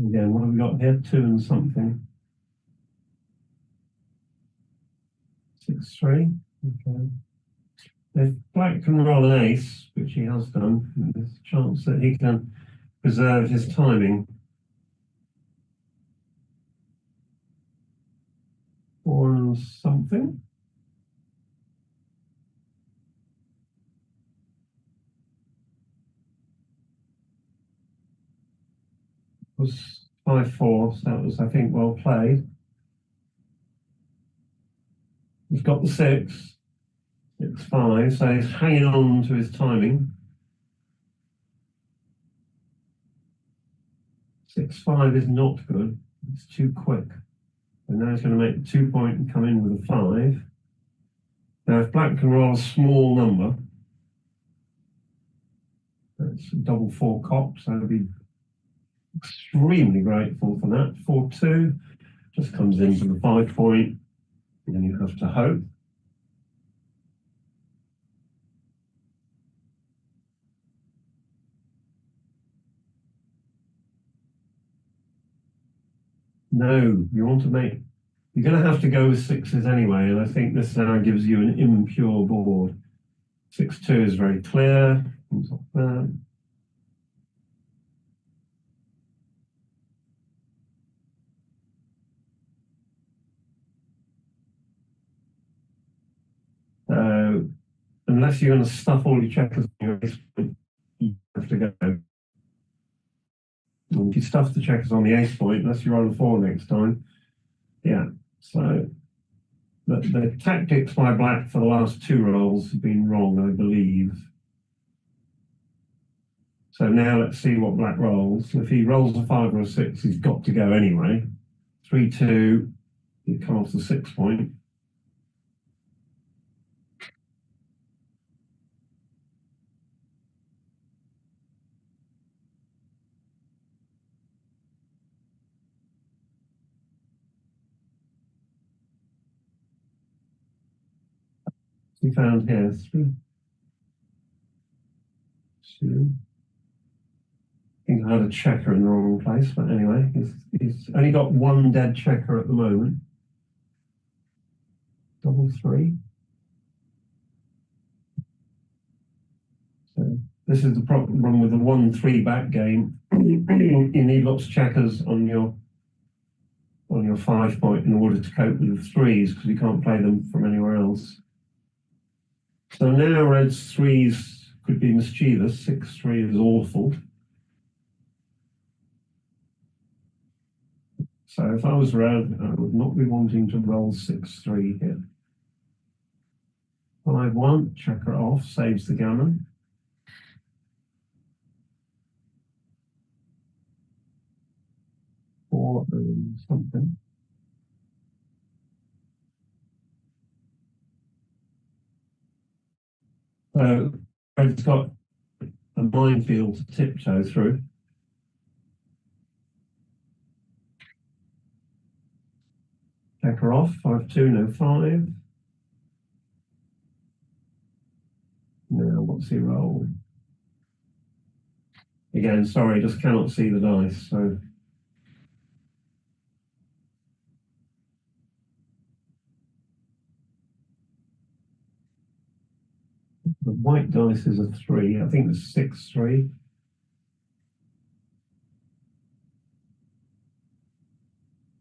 Again, what have we got here? 2 and something. 6-3. Okay. If Black can roll an ace, which he has done, there's a chance that he can preserve his timing. 4 and something. It was 5-4, so that was, I think, well played. He's got the 6. It's 5, so he's hanging on to his timing. 6-5 is not good. It's too quick. And now he's going to make the 2 point and come in with a 5. Now, if black can roll a small number, that's a double 4 cop, so I'd be extremely grateful for that. 4-2 just comes into the 5 point, and then you have to hope. No, you want to make, you're going to have to go with 6s anyway, and I think this now gives you an impure board. 6-2 is very clear. Comes off that. So, unless you're going to stuff all your checkers on your ace point, you have to go. And if you stuff the checkers on the ace point, unless you roll a 4 next time, yeah. So the tactics by black for the last 2 rolls have been wrong, I believe. So now let's see what black rolls. If he rolls a 5 or a 6, he's got to go anyway. 3-2, he come off the 6 point. We found here 3, 2. I think I had a checker in the wrong place, but anyway, he's only got 1 dead checker at the moment. Double 3. So this is the problem with the 1-3 back game. You need lots of checkers on your 5 point in order to cope with the 3s, because you can't play them from anywhere else. So now red's 3s could be mischievous. 6-3 is awful. So if I was red, I would not be wanting to roll 6-3 here. 5-1, checker off, saves the gammon. 4 and something. So red's got a minefield to tiptoe through. Checker off, 5-2, no 5. Now, what's he roll? Again, sorry, just cannot see the dice, so. The white dice is a 3, I think it's 6-3.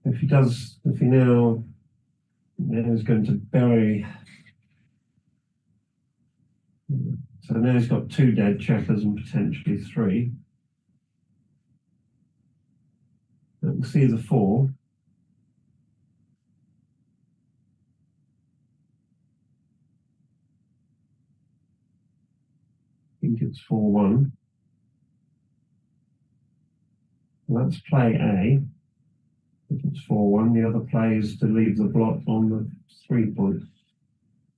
If he now is going to bury. So now he's got 2 dead checkers and potentially 3. We'll see the 4. I think it's 4-1. Let's play A. If it's 4-1, the other play is to leave the block on the 3 point.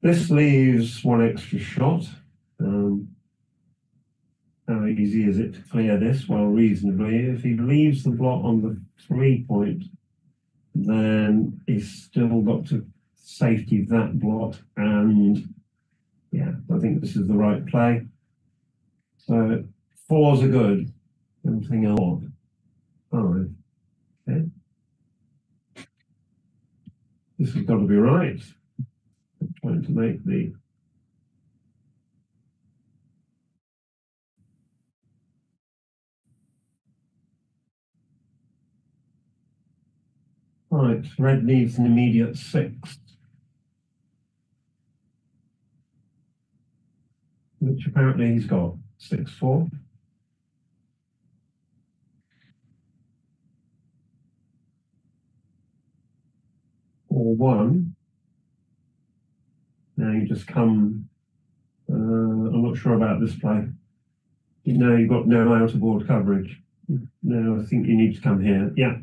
This leaves 1 extra shot. How easy is it to clear this? Well, reasonably. If he leaves the block on the 3 point, then he's still got to safety that block. And yeah, I think this is the right play. So 4s are good. Everything else, 5. Okay. This has got to be right. I'm trying to make the. Right, red needs an immediate 6. Which apparently he's got. 6-4. Or 1. Now you just come. I'm not sure about this play. Now you've got no out of board coverage. No, I think you need to come here. Yeah,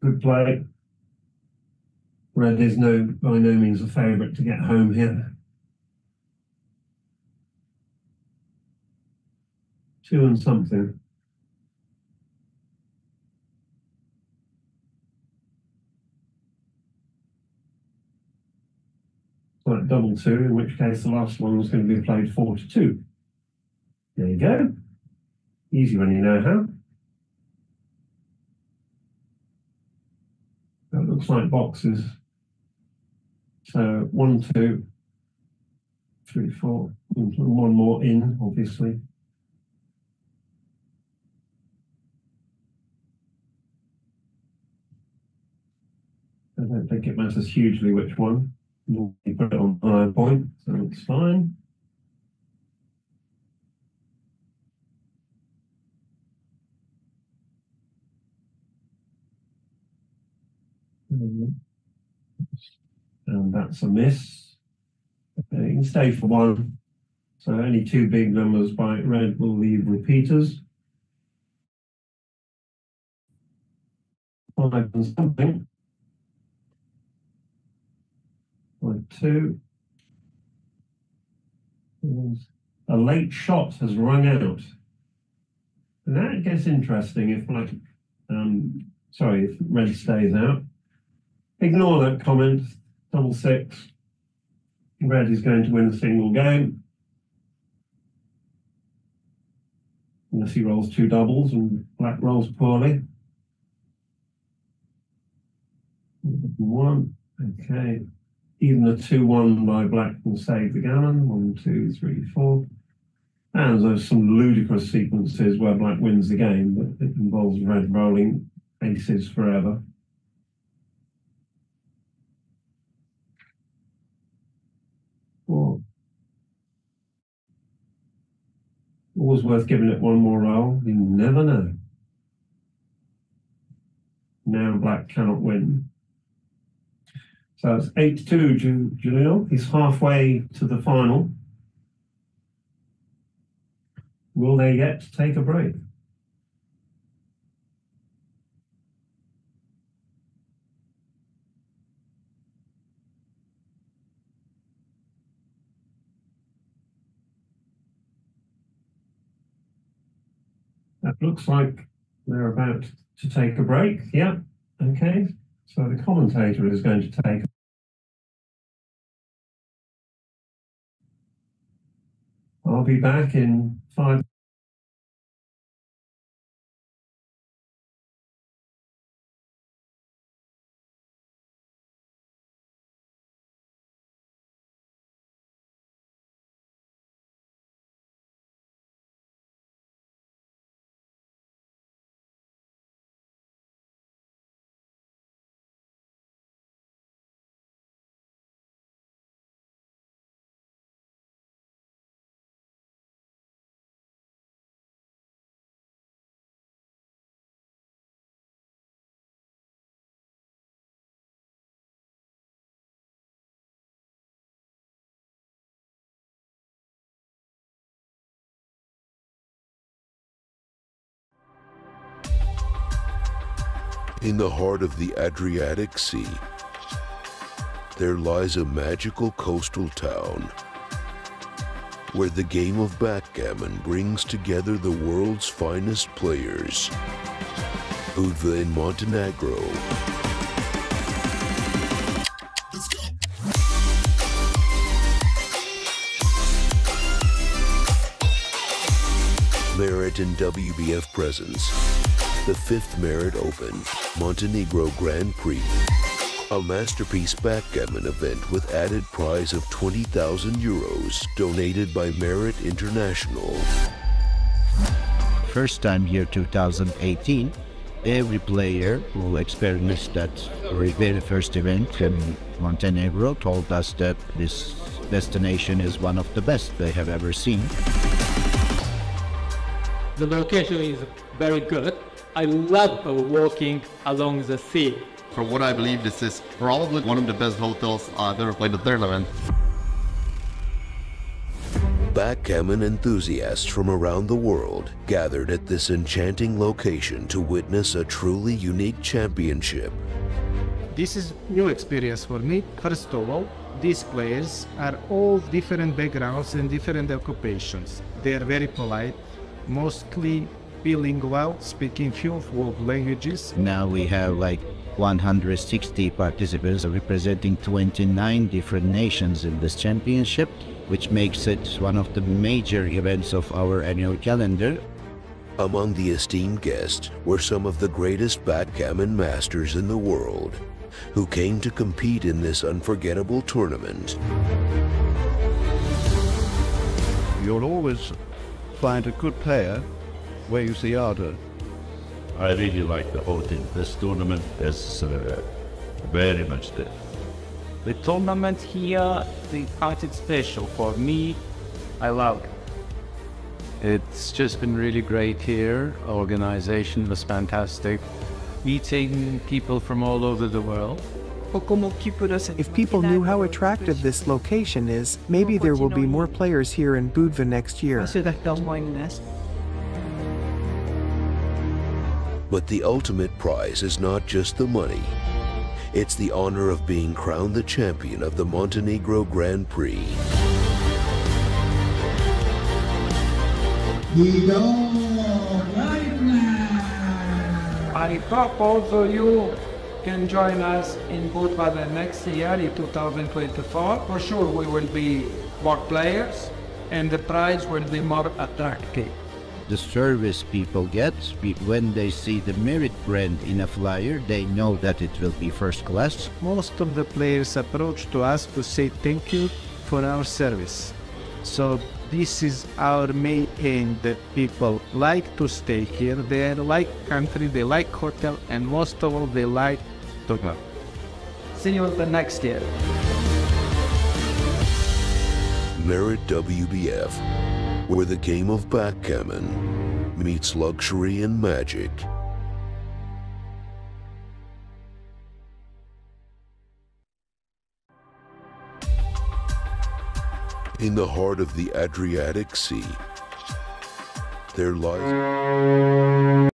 good play. Red is by no means a favourite to get home here. 2 and something. Like double 2, in which case the last one was going to be played 4-2. There you go. Easy when you know how. That looks like boxes. So 1, 2, 3, 4. One more in, obviously. I don't think it matters hugely which one. You put it on higher point, so it's fine. And that's a miss. Okay, you can stay for 1. So only 2 big numbers by red will leave repeaters. 5 and something. 2. A late shot has rung out. And that gets interesting if if red stays out. Ignore that comment. Double 6. Red is going to win a single game. Unless he rolls 2 doubles and black rolls poorly. 1. Okay. Even a 2-1 by black will save the gammon. 1, 2, 3, 4. And there's some ludicrous sequences where black wins the game, but it involves red rolling aces forever. Always worth giving it one more roll. You never know. Now black cannot win. So it's 8-2, Jalil. He's halfway to the final. Will they yet take a break? That looks like they're about to take a break. Yeah, okay. So the commentator is going to take. I'll be back in 5. In the heart of the Adriatic Sea, there lies a magical coastal town where the game of backgammon brings together the world's finest players. Undef in Montenegro. Merit and WBF presence. The 5th Merit Open, Montenegro Grand Prix. A masterpiece backgammon event with added prize of 20,000 euros, donated by Merit International. First time here 2018, every player who experienced that very first event in Montenegro told us that this destination is one of the best they have ever seen. The location is very good. I love walking along the sea. For what I believe, this is probably one of the best hotels I've ever played at their event. Backgammon enthusiasts from around the world gathered at this enchanting location to witness a truly unique championship. This is new experience for me. First of all, these players are all different backgrounds and different occupations. They are very polite, mostly bilingual, speaking few languages. Now we have like 160 participants representing 29 different nations in this championship, which makes it one of the major events of our annual calendar. Among the esteemed guests were some of the greatest backgammon masters in the world, who came to compete in this unforgettable tournament. You'll always find a good player where you see harder. I really like the whole thing. This tournament is very much there. The tournament here, they find it special for me. I love it. It's just been really great here. Organization was fantastic. Meeting people from all over the world. If people knew how attractive this location is, maybe there will be more players here in Budva next year. But the ultimate prize is not just the money. It's the honor of being crowned the champion of the Montenegro Grand Prix. We go right now. I hope also you can join us in Budva the next year in 2024. For sure we will be more players and the prize will be more attractive. The service people get, when they see the merit brand in a flyer, they know that it will be first class. Most of the players approach to us to say thank you for our service. So this is our main aim, that people like to stay here, they like country, they like hotel, and most of all they like to go. See you the next year. Merit WBF, where the game of backgammon meets luxury and magic. In the heart of the Adriatic Sea, there lies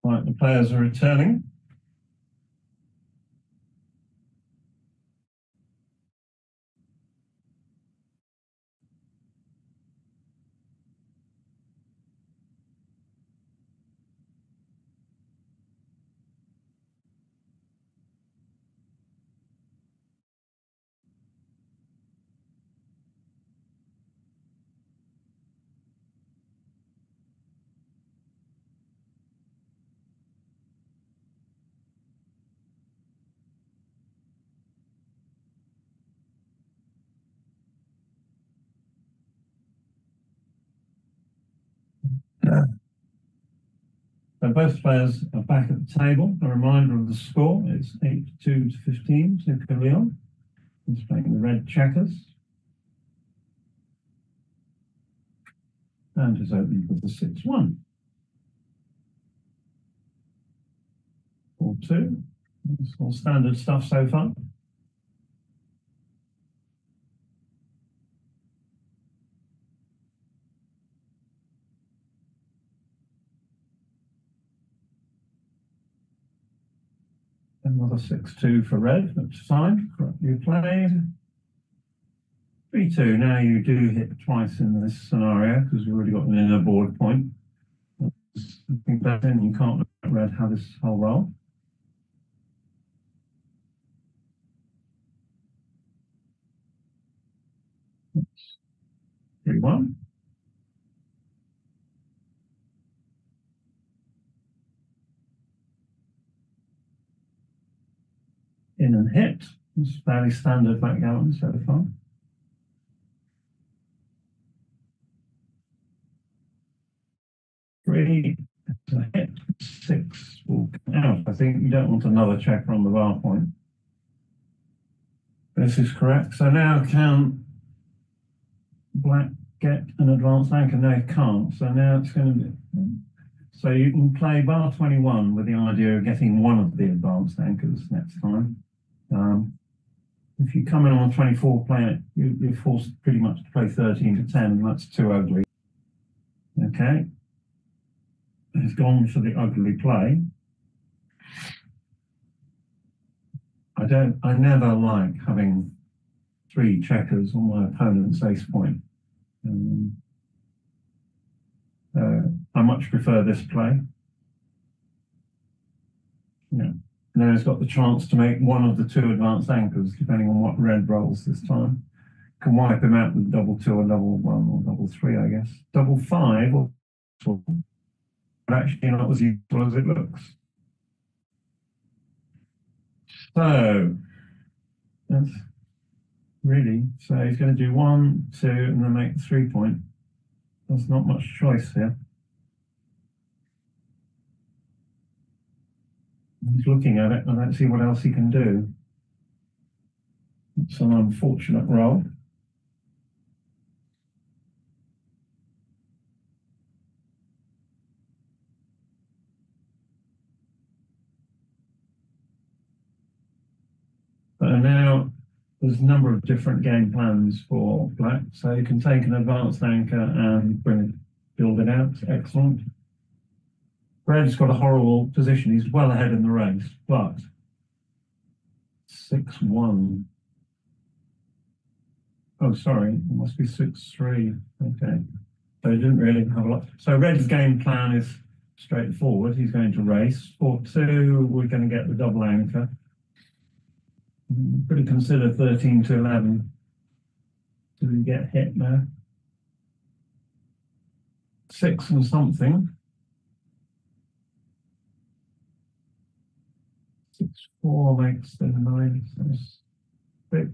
Right, the players are returning. So both players are back at the table. A reminder of the score, it's 82 to 15 to Khalili. He's playing the red checkers. And is opening with the 6-1. 4-2. It's all standard stuff so far. Another 6-2 for red, that's fine. You played 3-2. Now you do hit twice in this scenario because you've already got an inner board point. I think that then you can't let red have this whole roll. 3-1. In and hit. It's fairly standard backgammon so far. Three, a hit. 6 will come out. I think you don't want another checker on the bar point. This is correct. So now can black get an advanced anchor? No, it can't. So now it's going to be... So you can play bar 21 with the idea of getting one of the advanced anchors next time. If you come in on a 24 player, you're forced pretty much to play 13 to 10, and that's too ugly. Okay. He's gone for the ugly play. I never like having 3 checkers on my opponent's ace point. I much prefer this play. Yeah. Now he's got the chance to make one of the 2 advanced anchors, depending on what red rolls this time. Can wipe him out with double 2 or double 1 or double 3, I guess. Double 5, but actually not as useful as it looks. So that's really, so he's going to do 1, 2, and then make the 3 point. There's not much choice here. He's looking at it, and let's see what else he can do. It's an unfortunate roll. But now there's a number of different game plans for black. So you can take an advanced anchor and build it out. Excellent. Red's got a horrible position. He's well ahead in the race, but 6-1. Oh, sorry, it must be 6-3. Okay. So he didn't really have a lot. So Red's game plan is straightforward. He's going to race. 4-2, we're going to get the double anchor. Could have considered 13 to 11. Did we get hit now? 6 and something. 6-4 makes the 9, so 6.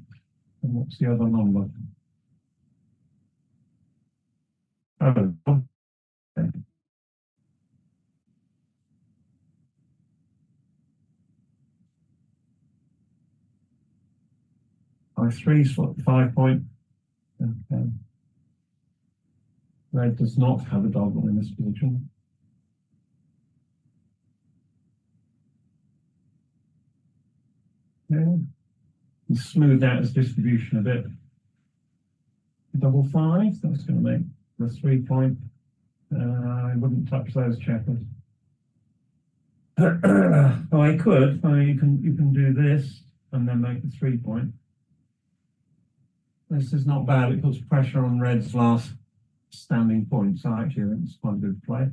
And what's the other number? Oh, okay. By 3 is 5 point. Okay. Red does not have a double in this position. Okay. He's smoothed out his distribution a bit. Double 5, that's going to make the 3 point. I wouldn't touch those checkers. Oh, I could. You can do this and then make the 3 point. This is not bad. It puts pressure on Red's last standing point. So actually, I think it's quite a good play.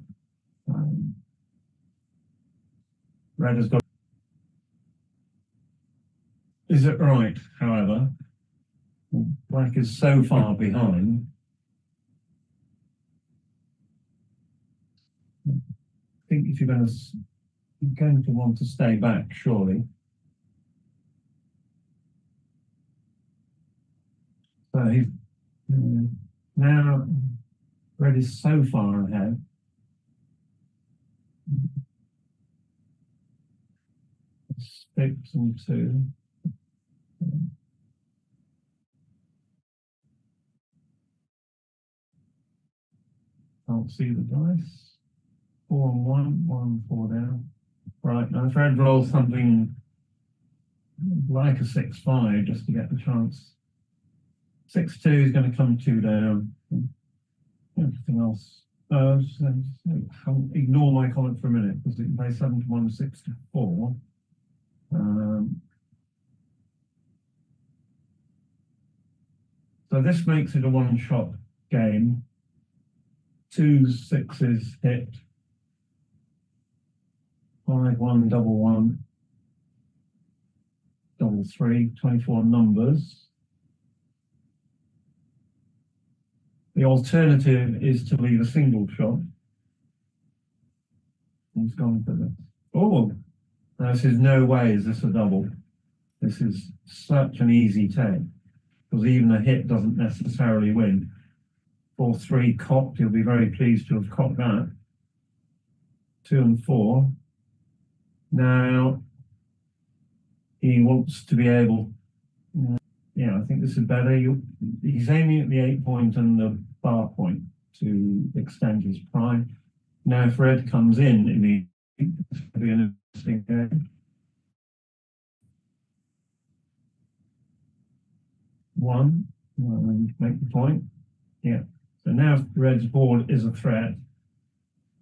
Red has got. Is it right? However, Black is so far behind. I think if you're going to want to stay back, surely. So he's now Red is so far ahead. Six and two. Can't see the dice. 4 and 1, 1, 4 down. Right, now if Red rolls something like a 6-5 just to get the chance. 6-2 is going to come 2 down. Everything else. Ignore my comment for a minute because it can play 7-1, 6-4. So this makes it a one-shot game. 2 6s hit. 5, 1, double 1, double 3, 24 numbers. The alternative is to leave a single shot. He's gone for this. Oh, this is no way is this a double. This is such an easy take because even a hit doesn't necessarily win. 4-3 cocked, he'll be very pleased to have cocked that. 2 and 4. Now, he wants to be able, yeah, I think this is better. He's aiming at the 8 point and the bar point to extend his prime. Now, if Red comes in, it's going to be an interesting game. 1, make the point. Yeah. So now Red's board is a threat.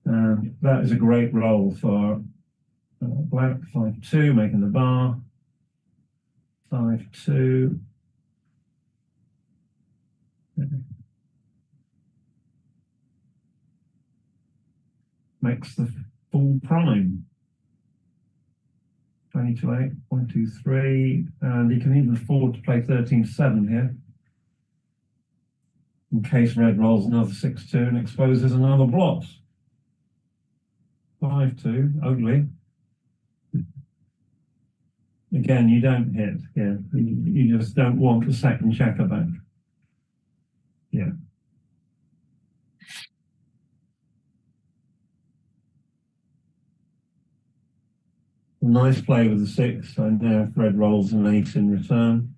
And that is a great roll for Black. 5-2, making the bar. 5-2. Makes the full prime. 20-8, 1, 2, 3. And he can even afford to play 13-7 here. In case Red rolls another 6-2 and exposes another blot. 5-2, ugly. Again, you don't hit. Yeah, you just don't want the second checker back. Yeah. Nice play with the 6. So now if Red rolls an 8 in return,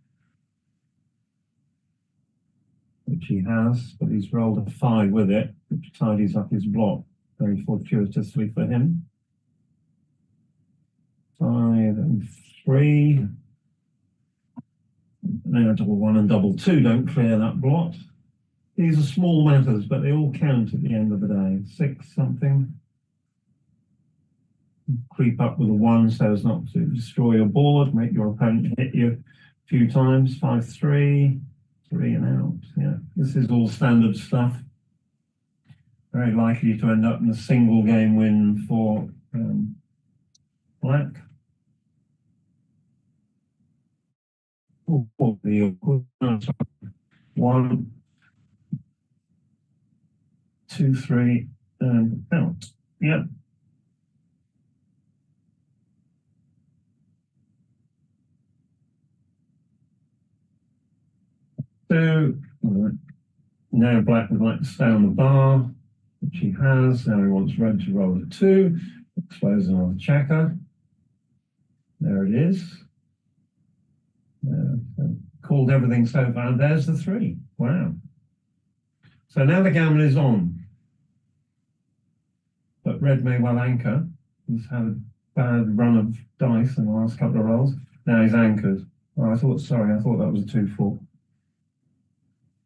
which he has, but he's rolled a 5 with it, which tidies up his block very fortuitously for him. 5 and 3. Now double 1 and double 2 don't clear that blot. These are small matters, but they all count at the end of the day. 6 something. Creep up with a 1 so as not to destroy your board, make your opponent hit you a few times. 5-3. 3 and out. Yeah, this is all standard stuff. Very likely to end up in a single game win for Black. Oh, 1, 2, 3, and out. Yep. So now Black would like to stay on the bar, which he has. Now he wants Red to roll a 2, expose another checker. There it is. Called everything so far. And there's the 3. Wow. So now the gammon is on. But Red may well anchor. He's had a bad run of dice in the last couple of rolls. Now he's anchored. Oh, I thought that was a 2-4.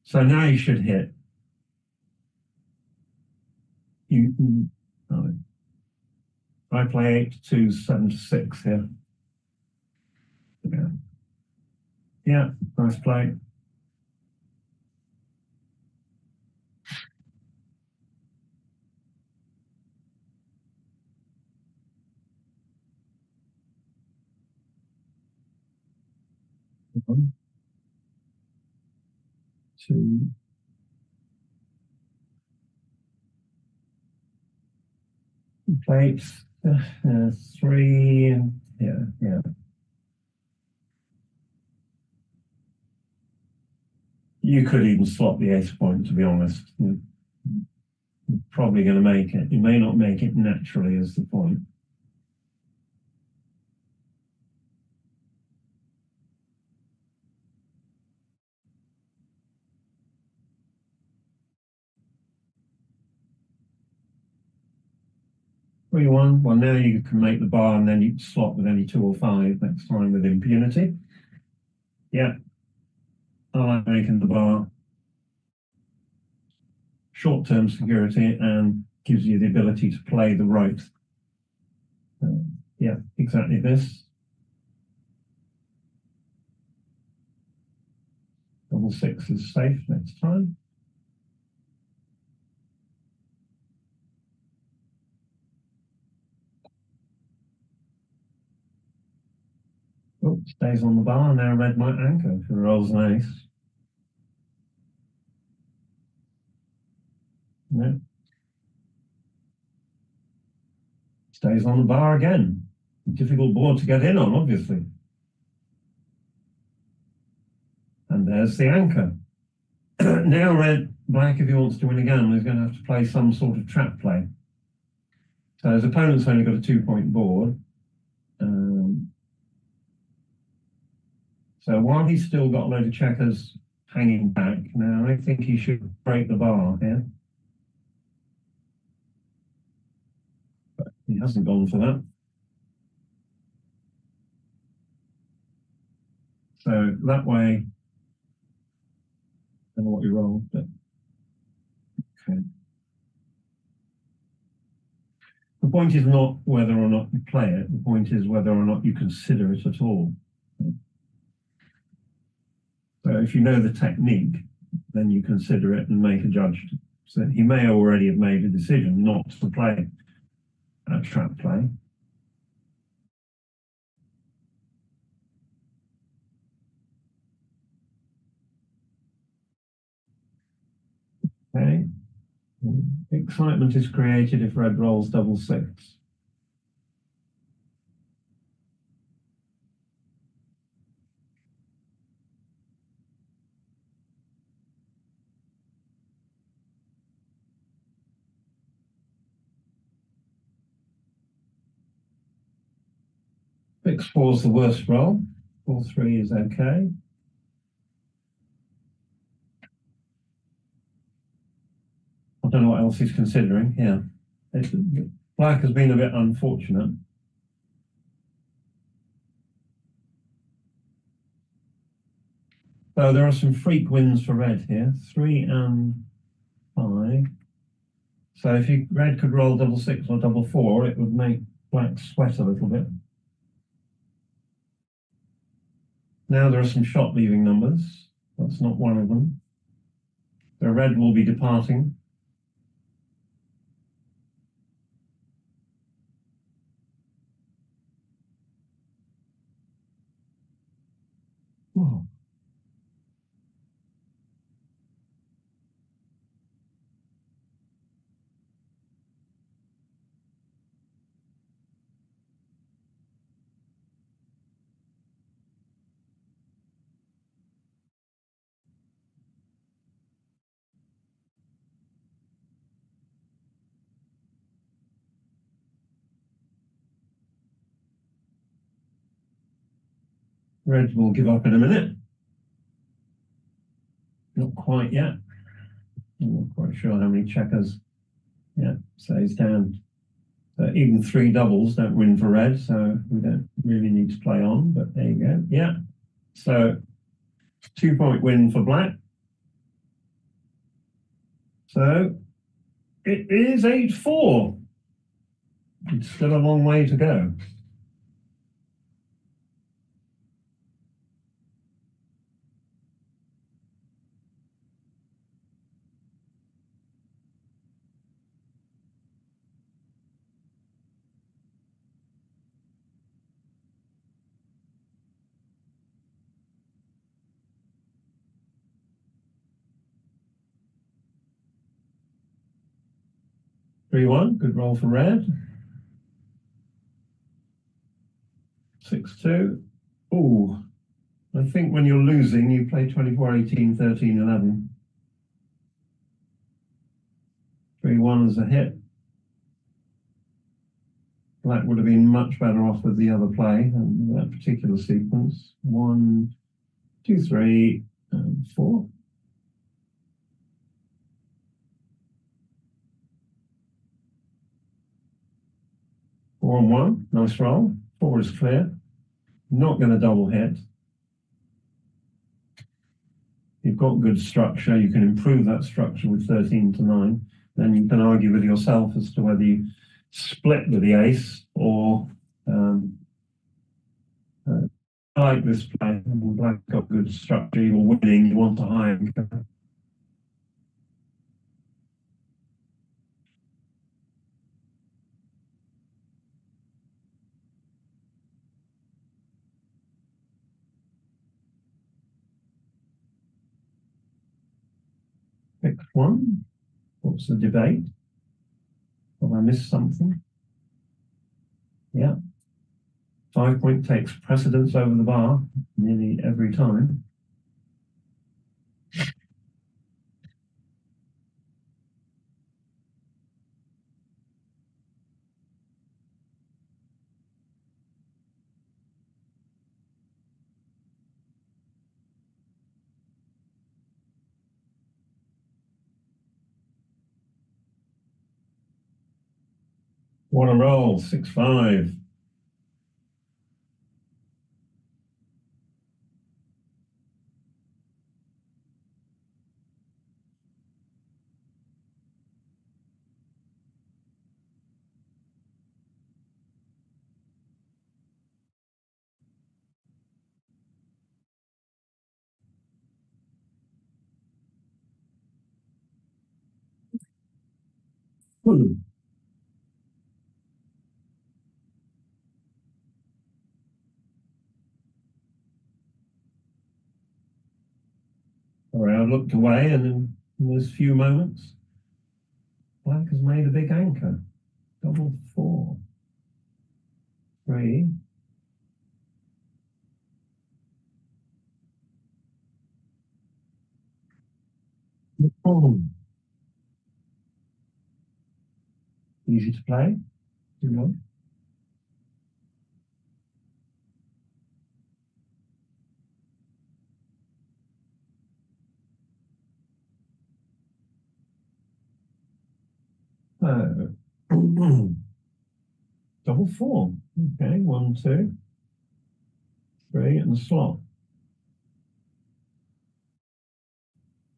So now you should hit. I play 8-2, 7-6 here. Yeah. Yeah, nice play. One, two. Plate, three, yeah. You could even slot the ace point, to be honest. You're probably going to make it. You may not make it naturally as the point. Three, one. Well, now you can make the bar and then you can slot with any 2 or 5 next time with impunity. Yeah. I like making the bar. Short-term security and gives you the ability to play the right. Yeah, exactly this. Double 6 is safe next time. Oh, stays on the bar. Now red might anchor if it rolls an ace. Yeah. Stays on the bar again. Difficult board to get in on, obviously. And there's the anchor. Now black, if he wants to win again, is going to have to play some sort of trap play. So his opponent's only got a 2-point board. So while he's still got a load of checkers hanging back, now I think he should break the bar here. But he hasn't gone for that. So that way, I don't know what he rolled, but okay. The point is not whether or not you play it, the point is whether or not you consider it at all. So if you know the technique, then you consider it and make a judgment. So he may already have made a decision not to play a trap play. Okay. Excitement is created if red rolls double 6. Fix 4 is the worst roll. 4-3 is okay. I don't know what else he's considering. Yeah. Black has been a bit unfortunate. So there are some freak wins for red here. 3 and 5. So if red could roll double 6 or double 4, it would make black sweat a little bit. Now there are some shot leaving numbers. That's not one of them. So red will be departing. Whoa. Red will give up in a minute. Not quite yet. I'm not quite sure how many checkers. Yeah, stays down. So even 3 doubles don't win for red, so we don't really need to play on, but there you go. Yeah. So 2-point win for black. So it is 8-4. It's still a long way to go. Three one, good roll for red. 6-2. Oh, I think when you're losing, you play 24-18, 13-11. 3-1 is a hit. Black would have been much better off with the other play than that particular sequence. 1, 2, 3, and 4. Four and 1, nice roll. 4 is clear. Not going to double hit. You've got good structure. You can improve that structure with 13-9. Then you can argue with yourself as to whether you split with the ace or I like this play. Black got good structure. You're winning. You want to high anchor. Pick one. What's the debate? Have I missed something? Yeah. 5 point takes precedence over the bar nearly every time. What a roll, 6-5. All right, I looked away, and in those few moments, Black has made a big anchor. Double 4. 3. Easy to play. 2-1. Double 4. Okay, 1, 2, 3, and the slot.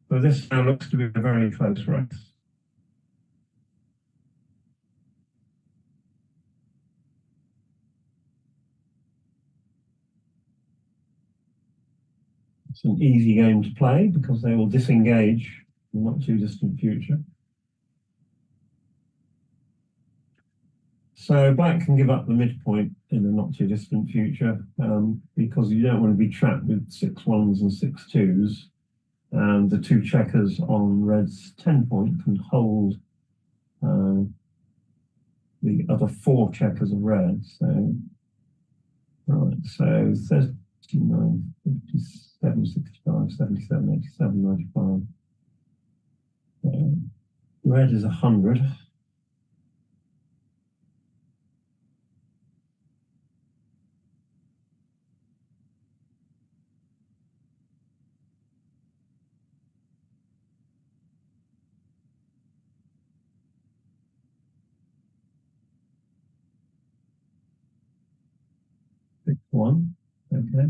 So this now looks to be a very close race. It's an easy game to play because they will disengage in the not too distant future. So Black can give up the midpoint in the not too distant future because you don't want to be trapped with 6-1s and 6-2s. And the 2 checkers on Red's 10 point can hold the other 4 checkers of Red. So, right, so 39, 57, 65, 77, 87, 95. Red is 100. Pick 1, okay.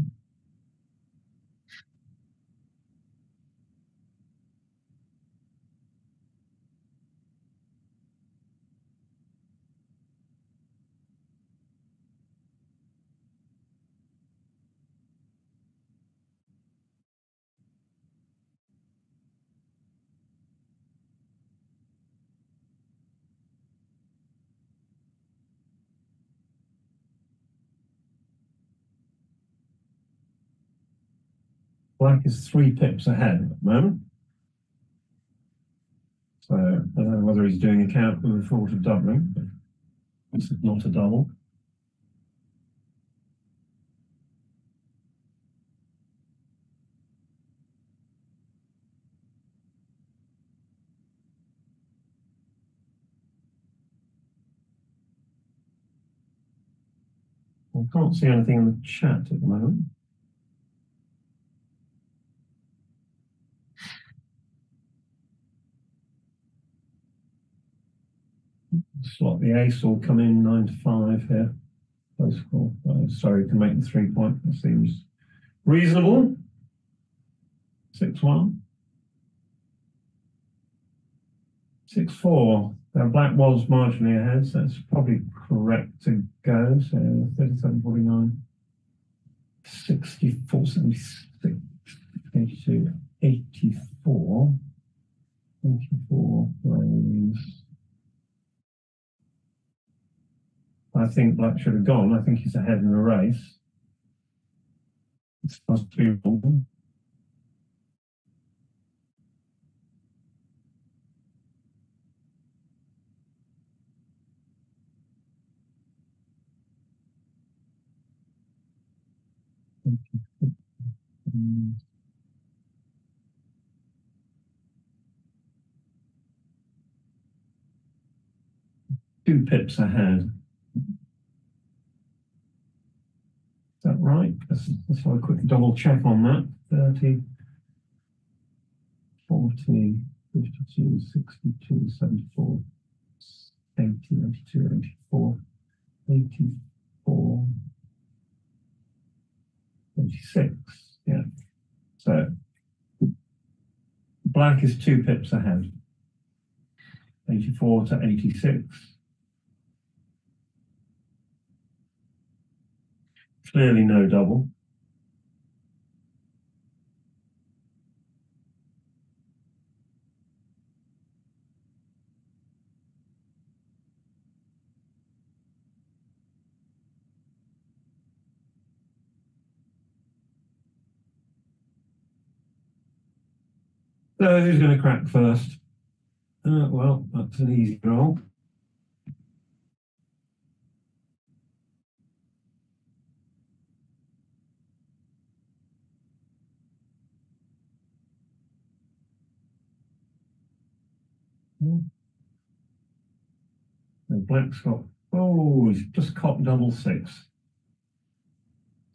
Black is 3 pips ahead at the moment. So I don't know whether he's doing a count with a thought of doubling, but this is not a double. I can't see anything in the chat at the moment. Slot the ace will come in 9 to 5 here. Close call. Sorry, can make the 3-point. That seems reasonable. 6-1. 6-4. Now Black was marginally ahead, so it's probably correct to go. So 37.49, 64, 76, 82, 84, 84 plays. I think Black should have gone. I think he's ahead in the race. It's must be wrong. Two pips ahead. Is that right? Let's have a quick double check on that. 30, 40, 52, 62, 74, 80, 82, 84, 84, 86. Yeah. So Black is 2 pips ahead. 84 to 86. Clearly no double. So who's going to crack first? Well, that's an easy roll. And Black's got, oh, he's just copped double 6.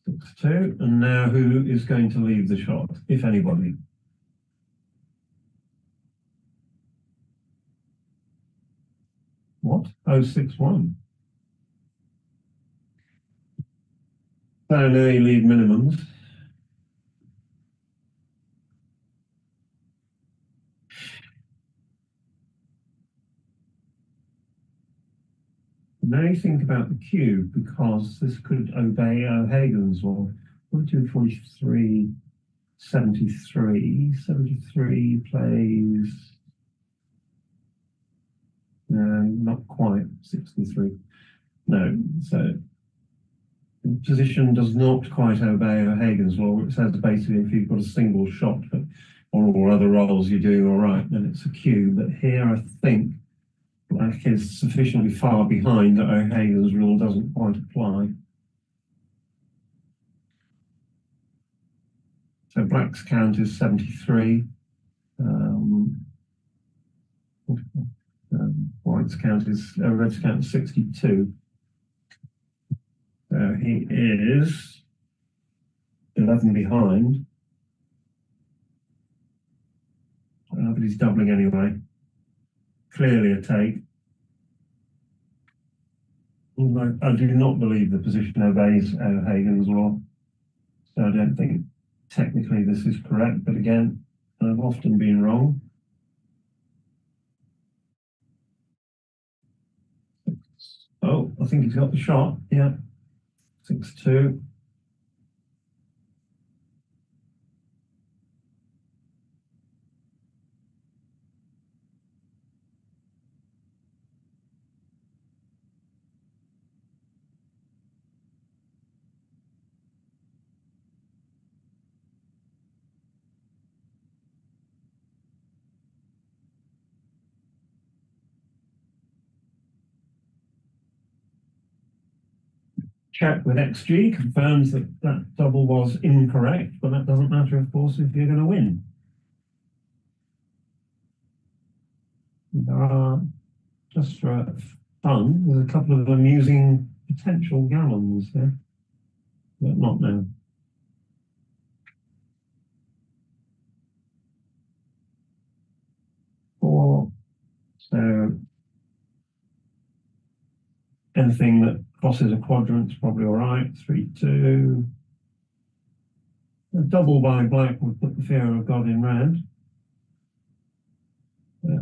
6-2. And now who is going to leave the shot, if anybody? What? 061. So now you leave minimums. Now you think about the cube, because this could obey O'Hagan's law. 42, 43, 73. 73 plays. Not quite 63. No, so the position does not quite obey O'Hagan's law. It says basically if you've got a single shot on all other rolls, you're doing all right, then it's a cube. But here I think Black is sufficiently far behind that O'Hagan's rule doesn't quite apply. So Black's count is 73. White's count is, red's count is 62. So he is 11 behind. But he's doubling anyway. Clearly a take. Although I do not believe the position obeys O'Hagan's law. So I don't think technically this is correct, but again, I've often been wrong. Oh, I think he's got the shot. Yeah. 6-2. check with XG confirms that that double was incorrect, but that doesn't matter, of course, if you're going to win. There are, just for fun, there's a couple of amusing potential gammons there, but not now. Four, so anything that crosses a quadrant is probably all right. 3, 2. A double by black would put the fear of God in red.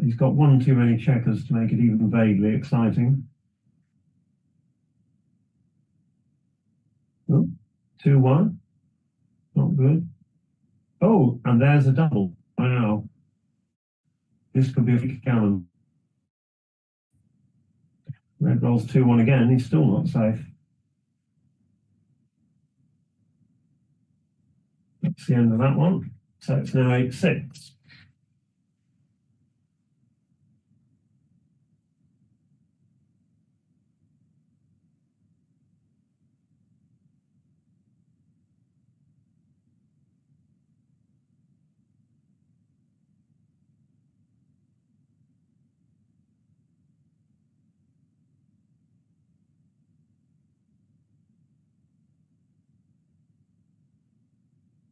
He's got one too many checkers to make it even vaguely exciting. Oh, 2, 1. Not good. Oh, and there's a double. Wow. This could be a big gammon. Red rolls 2, 1 again. He's still not safe. That's the end of that one. So it's now 8, 6.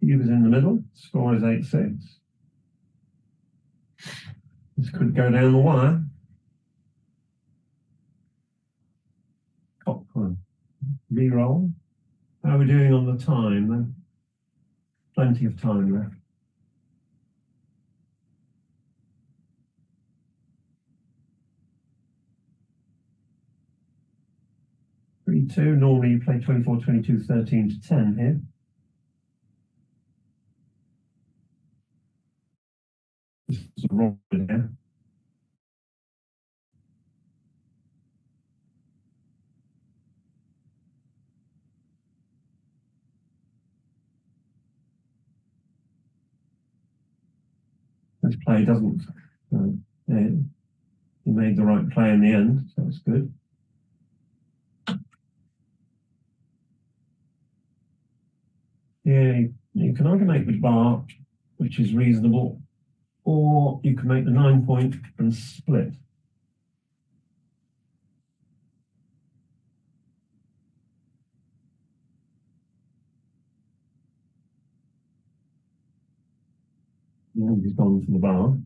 Cube is in the middle. Score is 8, 6. This could go down the wire. Popcorn. Re-roll. How are we doing on the time then? Plenty of time left. Three, 2. Normally you play 24, 22, 13 to 10 here. This is a wrong here. This play doesn't, yeah, he made the right play in the end, so that's good. Yeah, you can either make the bar, which is reasonable, or you can make the 9 point and split. Yeah, he's gone for the bar.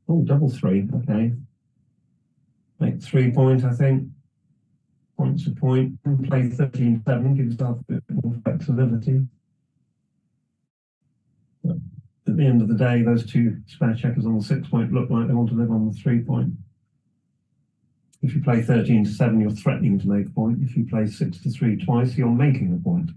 Oh, double 3, okay. Make 3 points, I think. Points a point. Play 13-7, gives yourself a bit more flexibility. But at the end of the day, those two spare checkers on the 6 point look like they want to live on the 3 point. If you play 13-7, you're threatening to make a point. If you play 6-3 twice, you're making a point.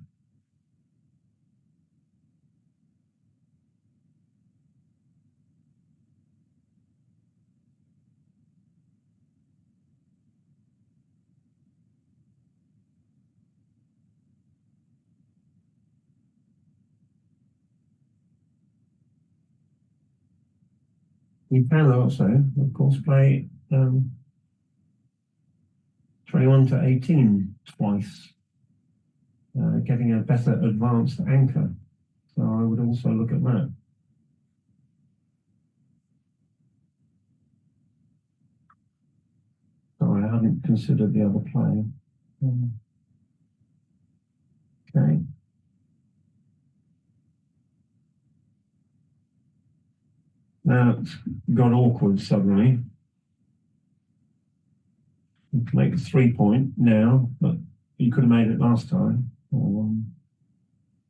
You can also, of course, play 21-18 twice, getting a better advanced anchor. So I would also look at that. Sorry, I hadn't considered the other play. Okay. Now it's got awkward suddenly. You can make a 3 point now, but you could have made it last time. You're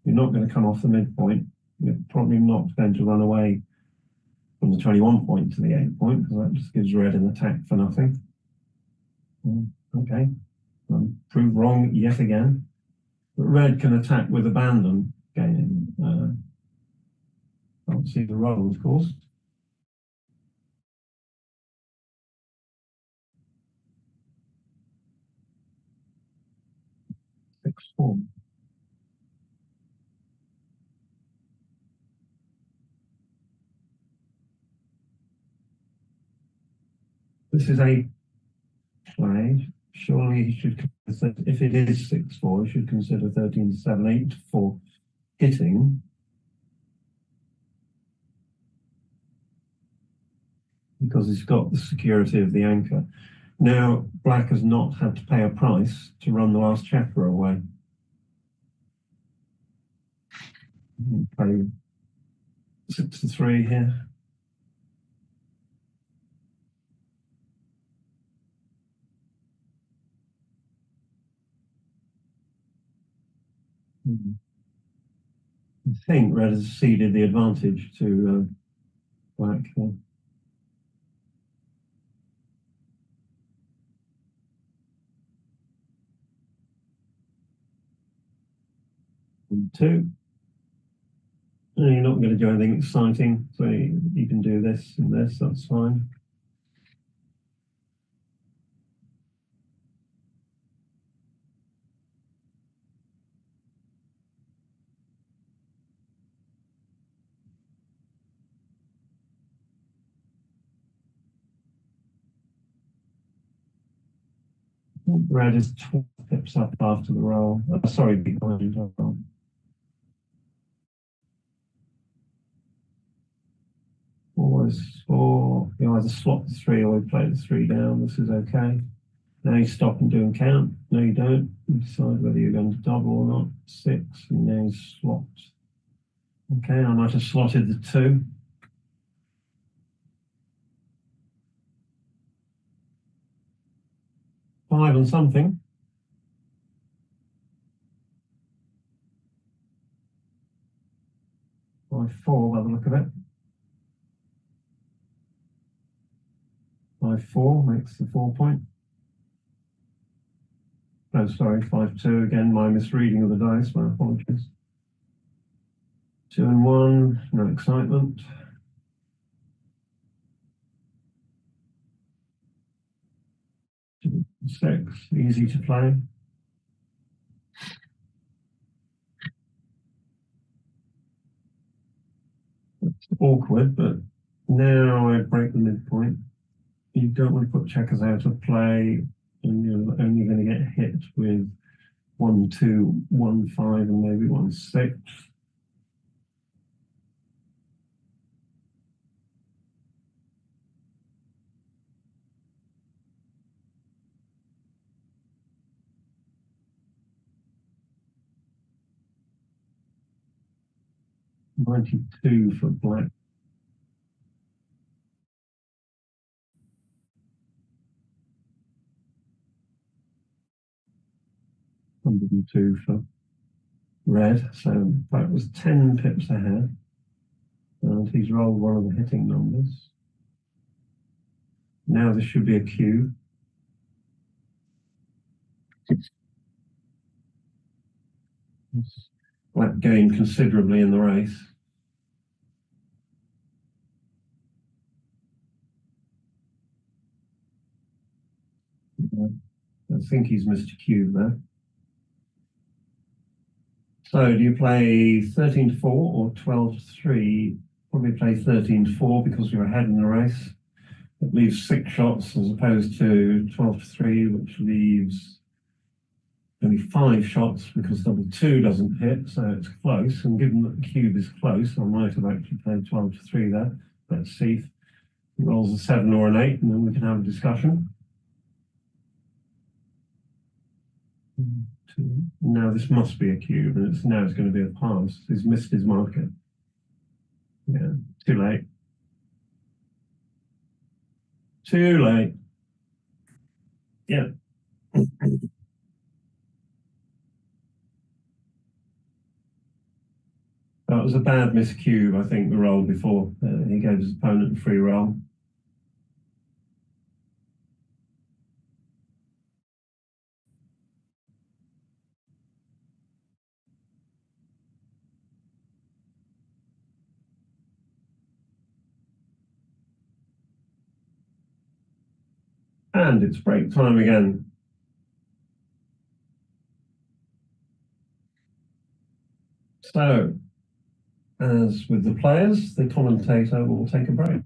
not going to come off the midpoint. You're probably not going to run away from the 21 point to the 8 point, because that just gives red an attack for nothing. Okay, proved wrong yet again. But red can attack with abandon, gaining. Can't see the roll, of course. 4. This is a play. Surely he should, if it is 6-4, he should consider 13-7, 8-4 hitting. Because he's got the security of the anchor. Now, black has not had to pay a price to run the last checker away. Play 6-3 here. I think red has ceded the advantage to black here. And 2. And you're not going to do anything exciting, so you can do this and this, that's fine. Red is 12 pips up after the roll. Sorry, behind the roll. Always 4. You either slot the 3 or you play the 3 down. This is okay. Now you stop and do and count. No, you don't. You decide whether you're going to double or not. 6, and now you slot. Okay, I might have slotted the 2. Five and something. By 4 by the look of it. By 4 makes the 4 point. Oh, sorry, 5-2. Again, my misreading of the dice. My apologies. 2 and 1. No excitement. 6. Easy to play. It's awkward, but now I break the midpoint. You don't want to put checkers out of play, and you're only going to get hit with 1, 2, 1, 5, and maybe 1, 6. $92 for black. $102 for red, so that was 10 pips ahead. And he's rolled one of the hitting numbers. Now this should be a cube. Black gained considerably in the race. I think he's missed a cube there. So do you play 13-4 or 12-3? Probably play 13-4 because you're ahead in the race. It leaves 6 shots as opposed to 12-3, which leaves only 5 shots because double 2 doesn't hit, so it's close. And given that the cube is close, I might have actually played 12-3 there. Let's see if he rolls a 7 or an 8, and then we can have a discussion. Now this must be a cube, and it's going to be a pass. He's missed his marker. Yeah, too late. Too late. Yeah. That was a bad missed cube, I think, the roll before. He gave his opponent a free roll. And it's break time again. So, as with the players, the commentator will take a break.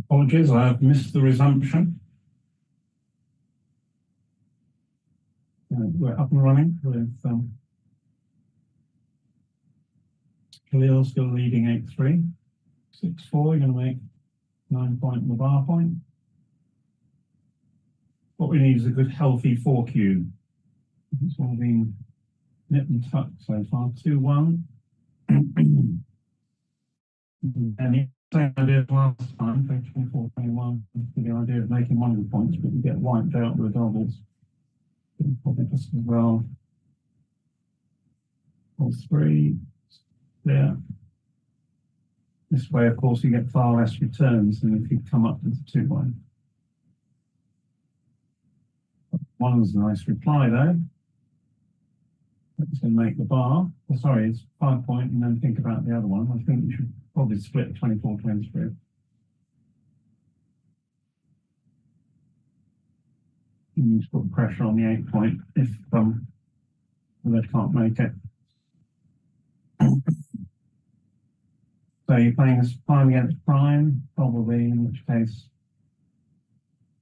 Apologies, I have missed the resumption. We're up and running with Jalil still leading 8-3. 6-4, you're going to make 9 point on the bar point. What we need is a good healthy 4 cube. It's all been nip and tuck so far. 2-1. And the same idea as last time, 24-21, with the idea of making 100 points, but you get wiped out with doubles. Probably just as well. All 3. There. This way, of course, you get far less returns than if you come up with the 2-1. One was a nice reply, though. Let's then make the bar. Oh, sorry, it's 5 point, and then think about the other one. I think we should probably split 24-23. You just put pressure on the 8 point if the red can't make it. So you're playing this prime against prime, probably, in which case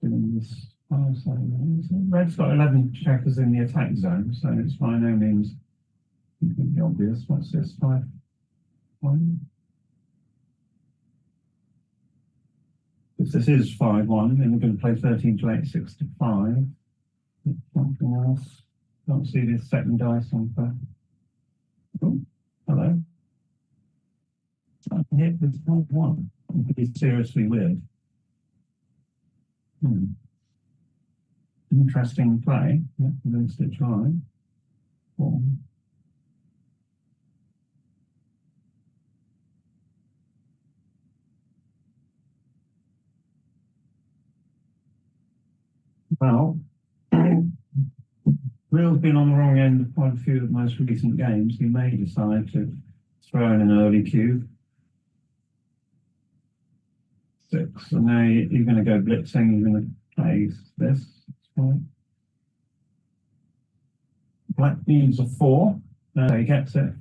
doing this. Oh, so red's got 11 checkers in the attack zone, so it's by no means completely obvious. What's this? 5-1. If this is 5-1, then we're going to play 13 to 8, 6 to 5. Something else. Don't see this second dice on for. Oh, hello. I can hit this 5-1. It's seriously weird. Interesting play. Yeah, then stitch line. 4. Well, Real's been on the wrong end of quite a few of the most recent games. He may decide to throw in an early cube. 6. So now you're going to go blitzing. You're going to play this. Black needs a 4. No, he gets it.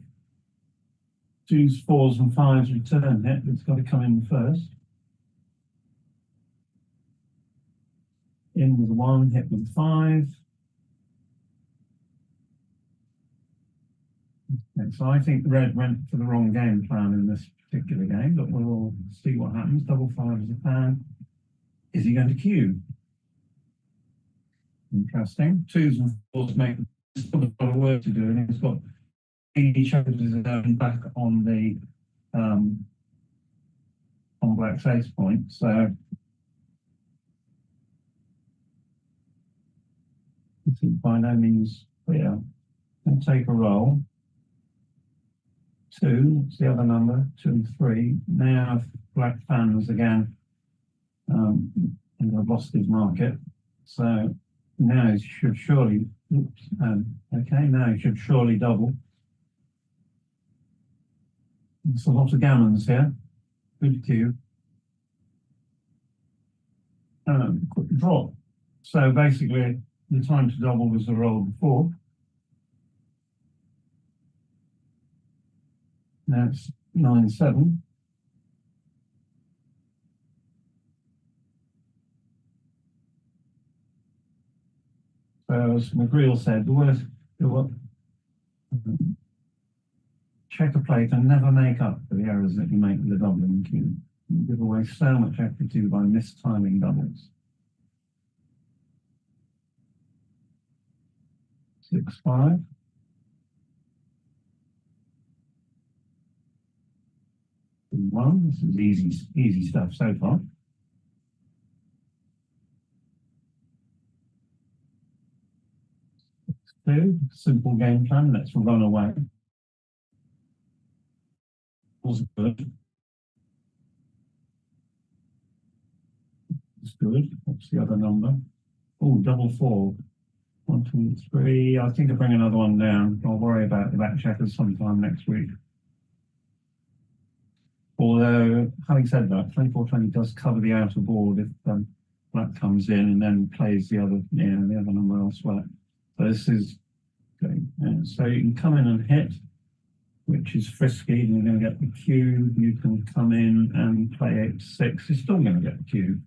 2s, 4s, and 5s return hit. It's got to come in first. In with a 1, hit with a 5. Okay, so I think red went for the wrong game plan in this particular game, but we'll see what happens. Double 5 is a fan. Is he going to cube? Interesting. 2s and 4s make still a lot of work to do, and he's got each of his own back on the on black's ace point. So it's by no means clear. And take a roll. 2, what's the other number? 2 and 3. Now black fans again. And I've lost his market. So now he should surely, okay, now he should surely double. There's a lot of gammons here. Good cue. Quick drop. So basically, the time to double was the roll before. Now it's 9-7. So as McGreal said, checker play can never make up for the errors that you make with the doubling cube. You give away so much equity by mistiming doubles. 6-5. One. This is easy stuff so far. 2. Simple game plan. Let's run away. Was good. It's good. What's the other number? Oh, double 4. 1, 2, 3. I think I'll bring another one down. I'll worry about the back checkers sometime next week. Although, having said that, 24-20 does cover the outer board if black comes in and then plays the other number elsewhere. So this is good. So you can come in and hit. which is frisky. You're going to get the cube. You can come in and play 8-6. You're still going to get the cube.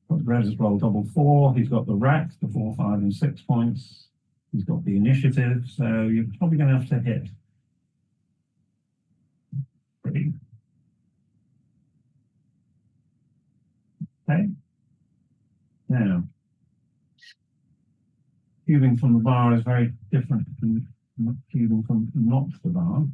But red has rolled double 4. He's got the rack, the 4, 5, and 6 points. He's got the initiative, so you're probably going to have to hit. Pretty. Okay. Now, cubing from the bar is very different from cubing from not the bar.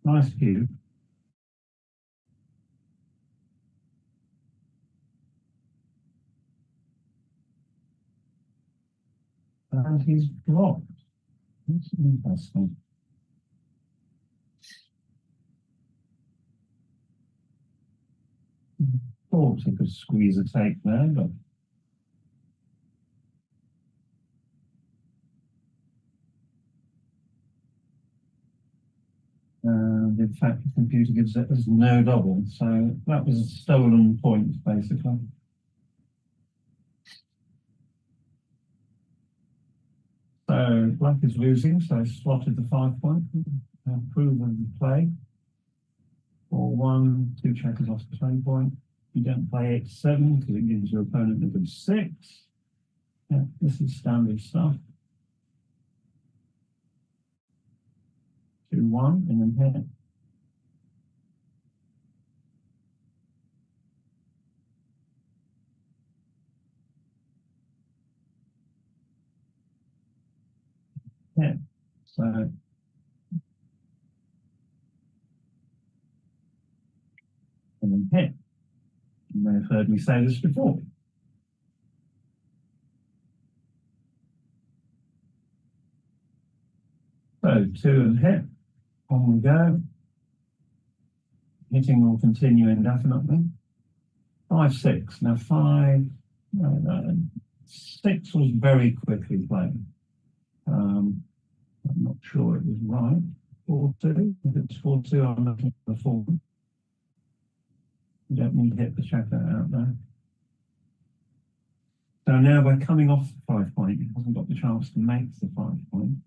Nice cube. And he's blocked. That's interesting. Thought he could squeeze a take there, but and in fact the computer gives it as no double, so that was a stolen point basically. So black is losing, so slotted the 5 point, proven the play. 4-1, 2 checkers off the 20 point. You don't play 8-7 because it gives your opponent a good 6. Yeah, this is standard stuff. 2-1 and then hit. Hit. So and then hit. You may have heard me say this before. So 2 and hit. On we go. Hitting will continue indefinitely. 5-6. Now 6 was very quickly played. I'm not sure it was right. 4-2. If it's 4-2, I'm looking for the 4. You don't need to hit the checker out there. So now we're coming off the 5 point. He hasn't got the chance to make the 5 point.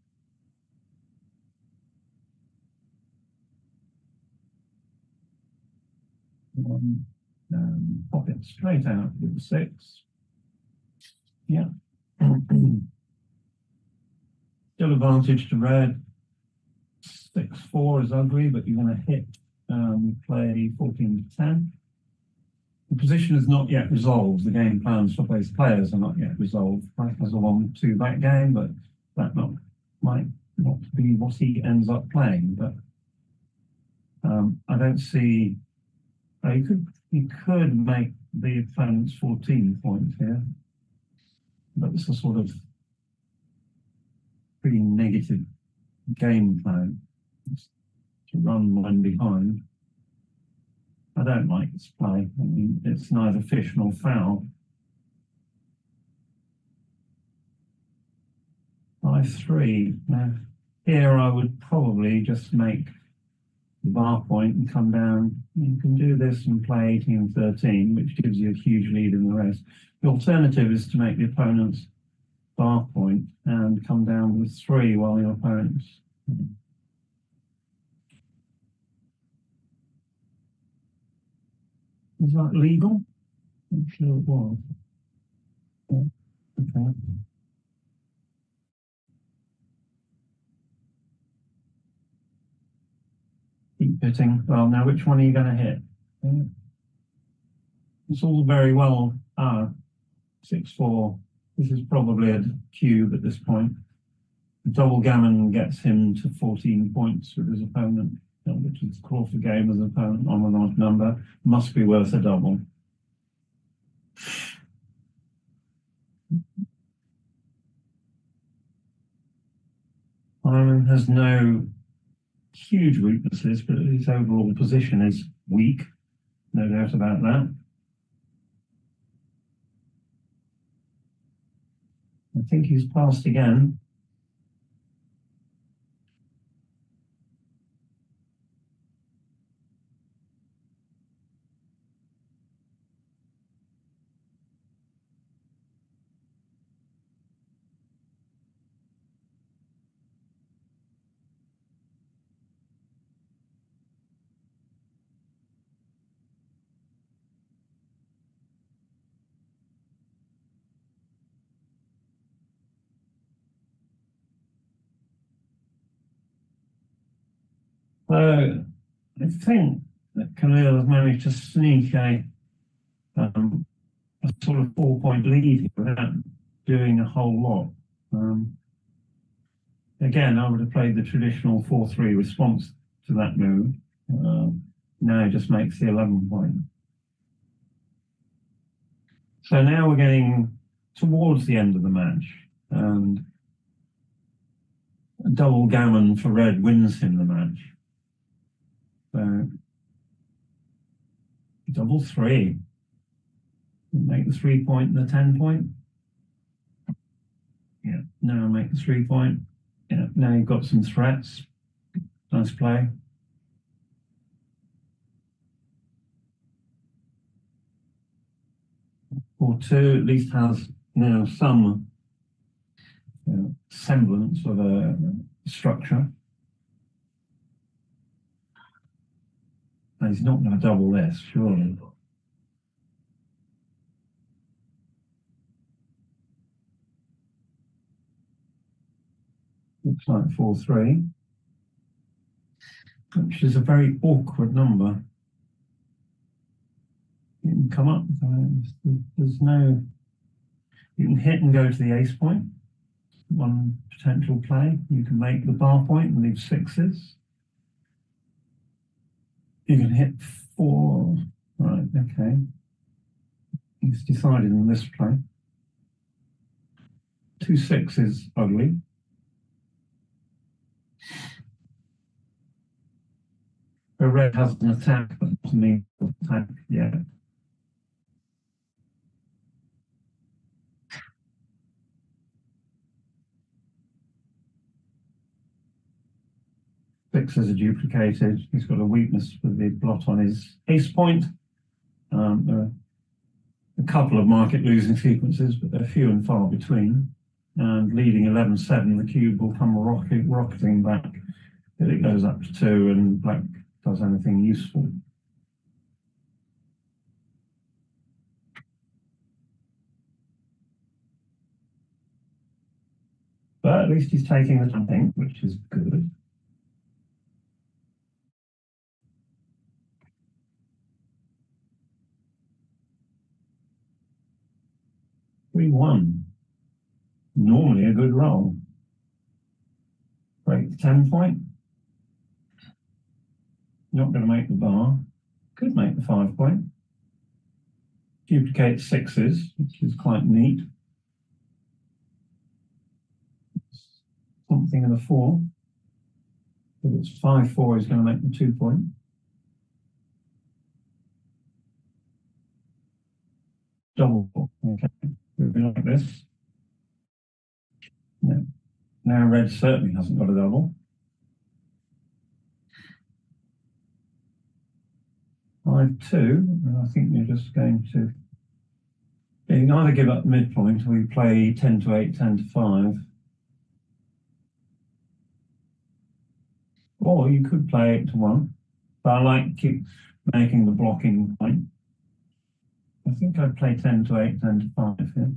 Pop it straight out with the 6. Yeah. Still advantage to red. 6-4 is ugly, but you're going to hit. Play 14-10. The position is not yet resolved. The game plans for both players are not yet resolved. Black has a 1-2 back game, but that might not be what he ends up playing. But I don't see. You could make the opponent's 14 point here, but it's a sort of pretty negative game plan to run one behind. I don't like this play. I mean, it's neither fish nor fowl. 5-3. Now, here I would probably just make the bar point and come down. You can do this and play 18-13, which gives you a huge lead in the race. The alternative is to make the opponent's bar point and come down with 3 while your opponent's. Is that legal? I'm sure it was. Yeah. Okay. Keep hitting. Well, now which one are you going to hit? Okay. It's all very well. 6-4. This is probably a cube at this point. Double gammon gets him to 14 points with his opponent, which is call for game as an opponent on an odd number. Must be worth a double. Ayman has no huge weaknesses, but his overall position is weak. No doubt about that. I think he's passed again. So I think that Khalil has managed to sneak a sort of 4-point lead here without doing a whole lot. Again, I would have played the traditional 4-3 response to that move. Now it just makes the 11-point. So now we're getting towards the end of the match, and a double gammon for red wins him the match. So double 3. Make the 3-point and the 10-point. Yeah, now make the 3-point. Yeah, now you've got some threats. Nice play. Or 2 at least has now some semblance of a structure. And he's not going to double this, surely. Looks like 4-3, which is a very awkward number. You can come up, there's no, you can hit and go to the ace point. One potential play. You can make the bar point and leave 6s. You can hit 4, right, okay. He's decided in this play. 2-6 is ugly. The red has an attack, but doesn't mean attack yet. Sixes are duplicated. He's got a weakness for the blot on his ace point. There are a couple of market losing sequences, but they're few and far between. And leading 11-7, the cube will come rocketing back till it goes up to 2 and black does anything useful. But at least he's taking the jumping, which is good. We won. Normally a good roll. Break the 10-point. Not going to make the bar. Could make the 5-point. Duplicate 6s, which is quite neat. Something in the 4. If it's 5-4, is going to make the 2-point. Double. Okay. Moving like this. Yeah. Now red certainly hasn't got a double. 5-2, and I think we're just going to. You can either give up midpoint or we play 10-8, 10-5. Or you could play 8-1, but I like keep making the blocking point. I think I'd play 10-8, 10-5 here.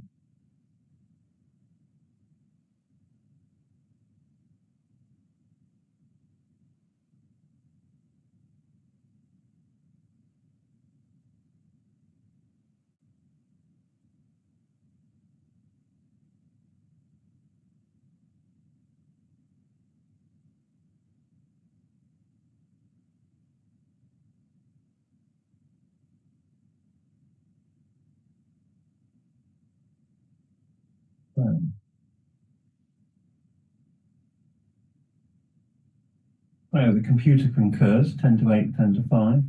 So the computer concurs, 10 to 8, 10 to 5.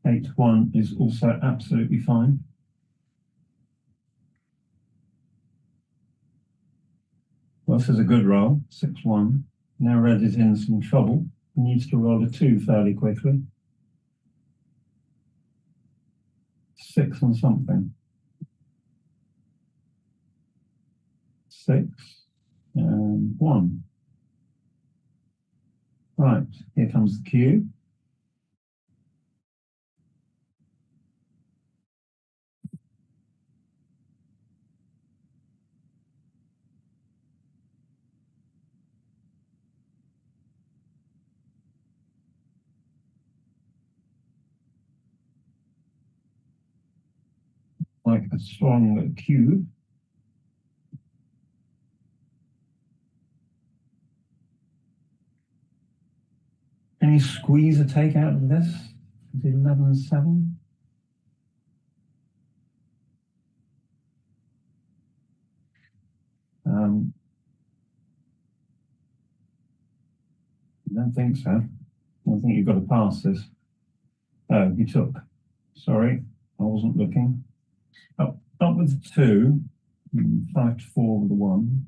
8 to 1 is also absolutely fine. Well, this is a good roll, 6-1. Now red is in some trouble. He needs to roll a 2 fairly quickly. 6 and something. 6 and 1. Right, here comes the cue. Like a strong cube. Can you squeeze a take out of this? 11-7. I don't think so. I think you've got to pass this. Oh, you took. Sorry, I wasn't looking. Up with 2. 5 to 4 with a 1.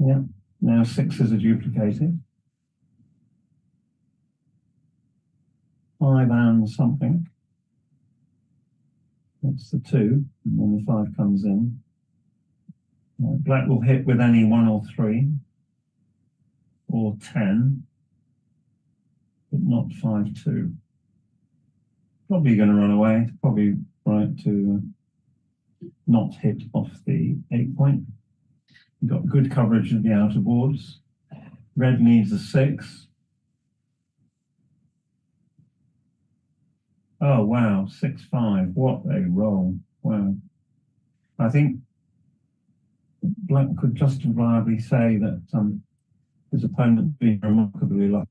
Yeah, now 6s are duplicated. 5 and something. That's the 2, and then the 5 comes in. Black will hit with any 1 or 3, or 10, but not 5-2. Probably going to run away. Probably right to not hit off the 8 point. You've got good coverage of the outer boards. Red needs a 6. Oh, wow, 6-5. What a roll. Wow. I think Black could justifiably say that his opponent being remarkably lucky.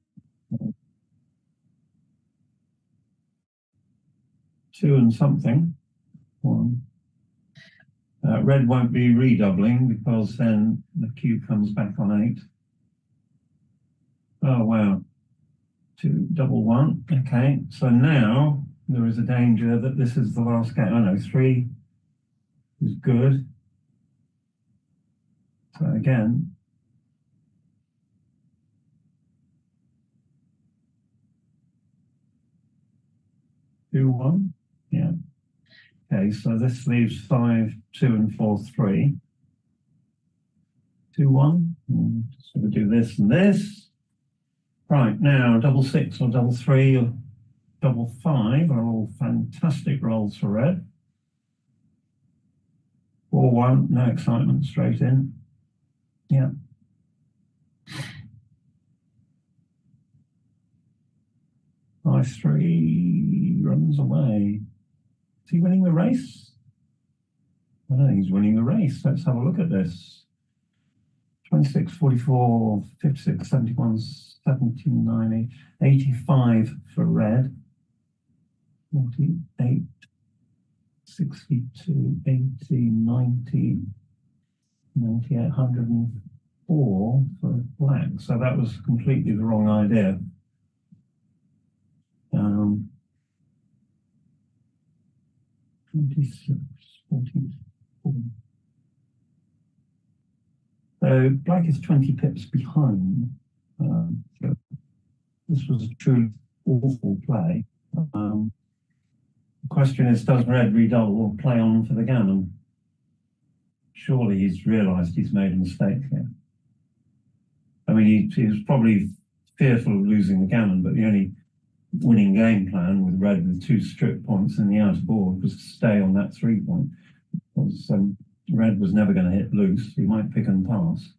2 and something. 1. Red won't be redoubling because then the cube comes back on 8. Oh, wow. 2, double 1. Okay, so now there is a danger that this is the last game. Oh no, 3 is good. So again, two, 1. Yeah. Okay, so this leaves 5, 2, and 4, 3. 2, 1. Just going to do this and this. Right, now double 6 or double 3 or double 5 are all fantastic rolls for red. 4, 1, no excitement, straight in. Yeah. Five, 3 runs away. Is he winning the race? I don't think he's winning the race. Let's have a look at this. 26, 44, 56, 71, 79, 85 for red. 48, 62, 80, 90, 98, 104 for black. So that was completely the wrong idea. 26, 44. So black is 20 pips behind. So this was a truly awful play. The question is, does red redouble or play on for the gammon? Surely he's realised he's made a mistake here. I mean, he was probably fearful of losing the gammon, but the only winning game plan with red with 2 strip points in the outer board was to stay on that 3 point. Because red was never going to hit loose. He might pick and pass.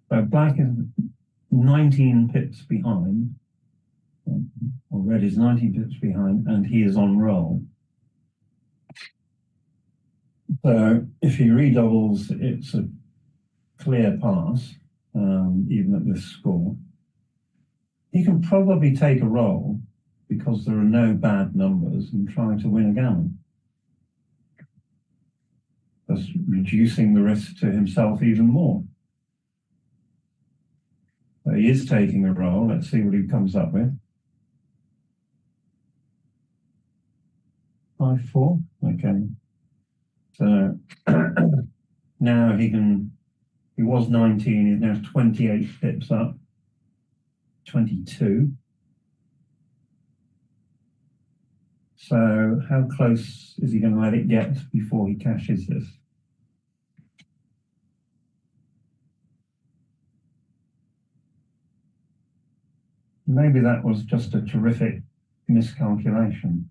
So black is 19 pips behind. Well, red is 19 pips behind, and he is on roll. So if he redoubles, it's a clear pass, even at this score. He can probably take a roll because there are no bad numbers and try to win a gammon, thus reducing the risk to himself even more. So he is taking a roll. Let's see what he comes up with. 5-4. Okay. So now he was 19, he's now 28 pips up. 22. So how close is he going to let it get before he cashes this? Maybe that was just a terrific miscalculation.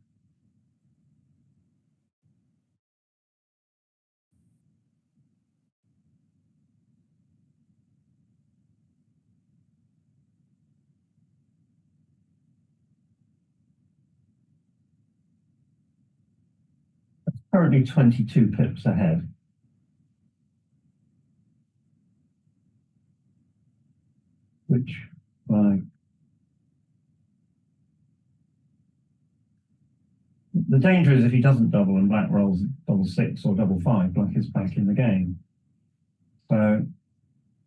Currently 22 pips ahead. Which, like, the danger is if he doesn't double and black rolls double 6 or double 5, black is back in the game. So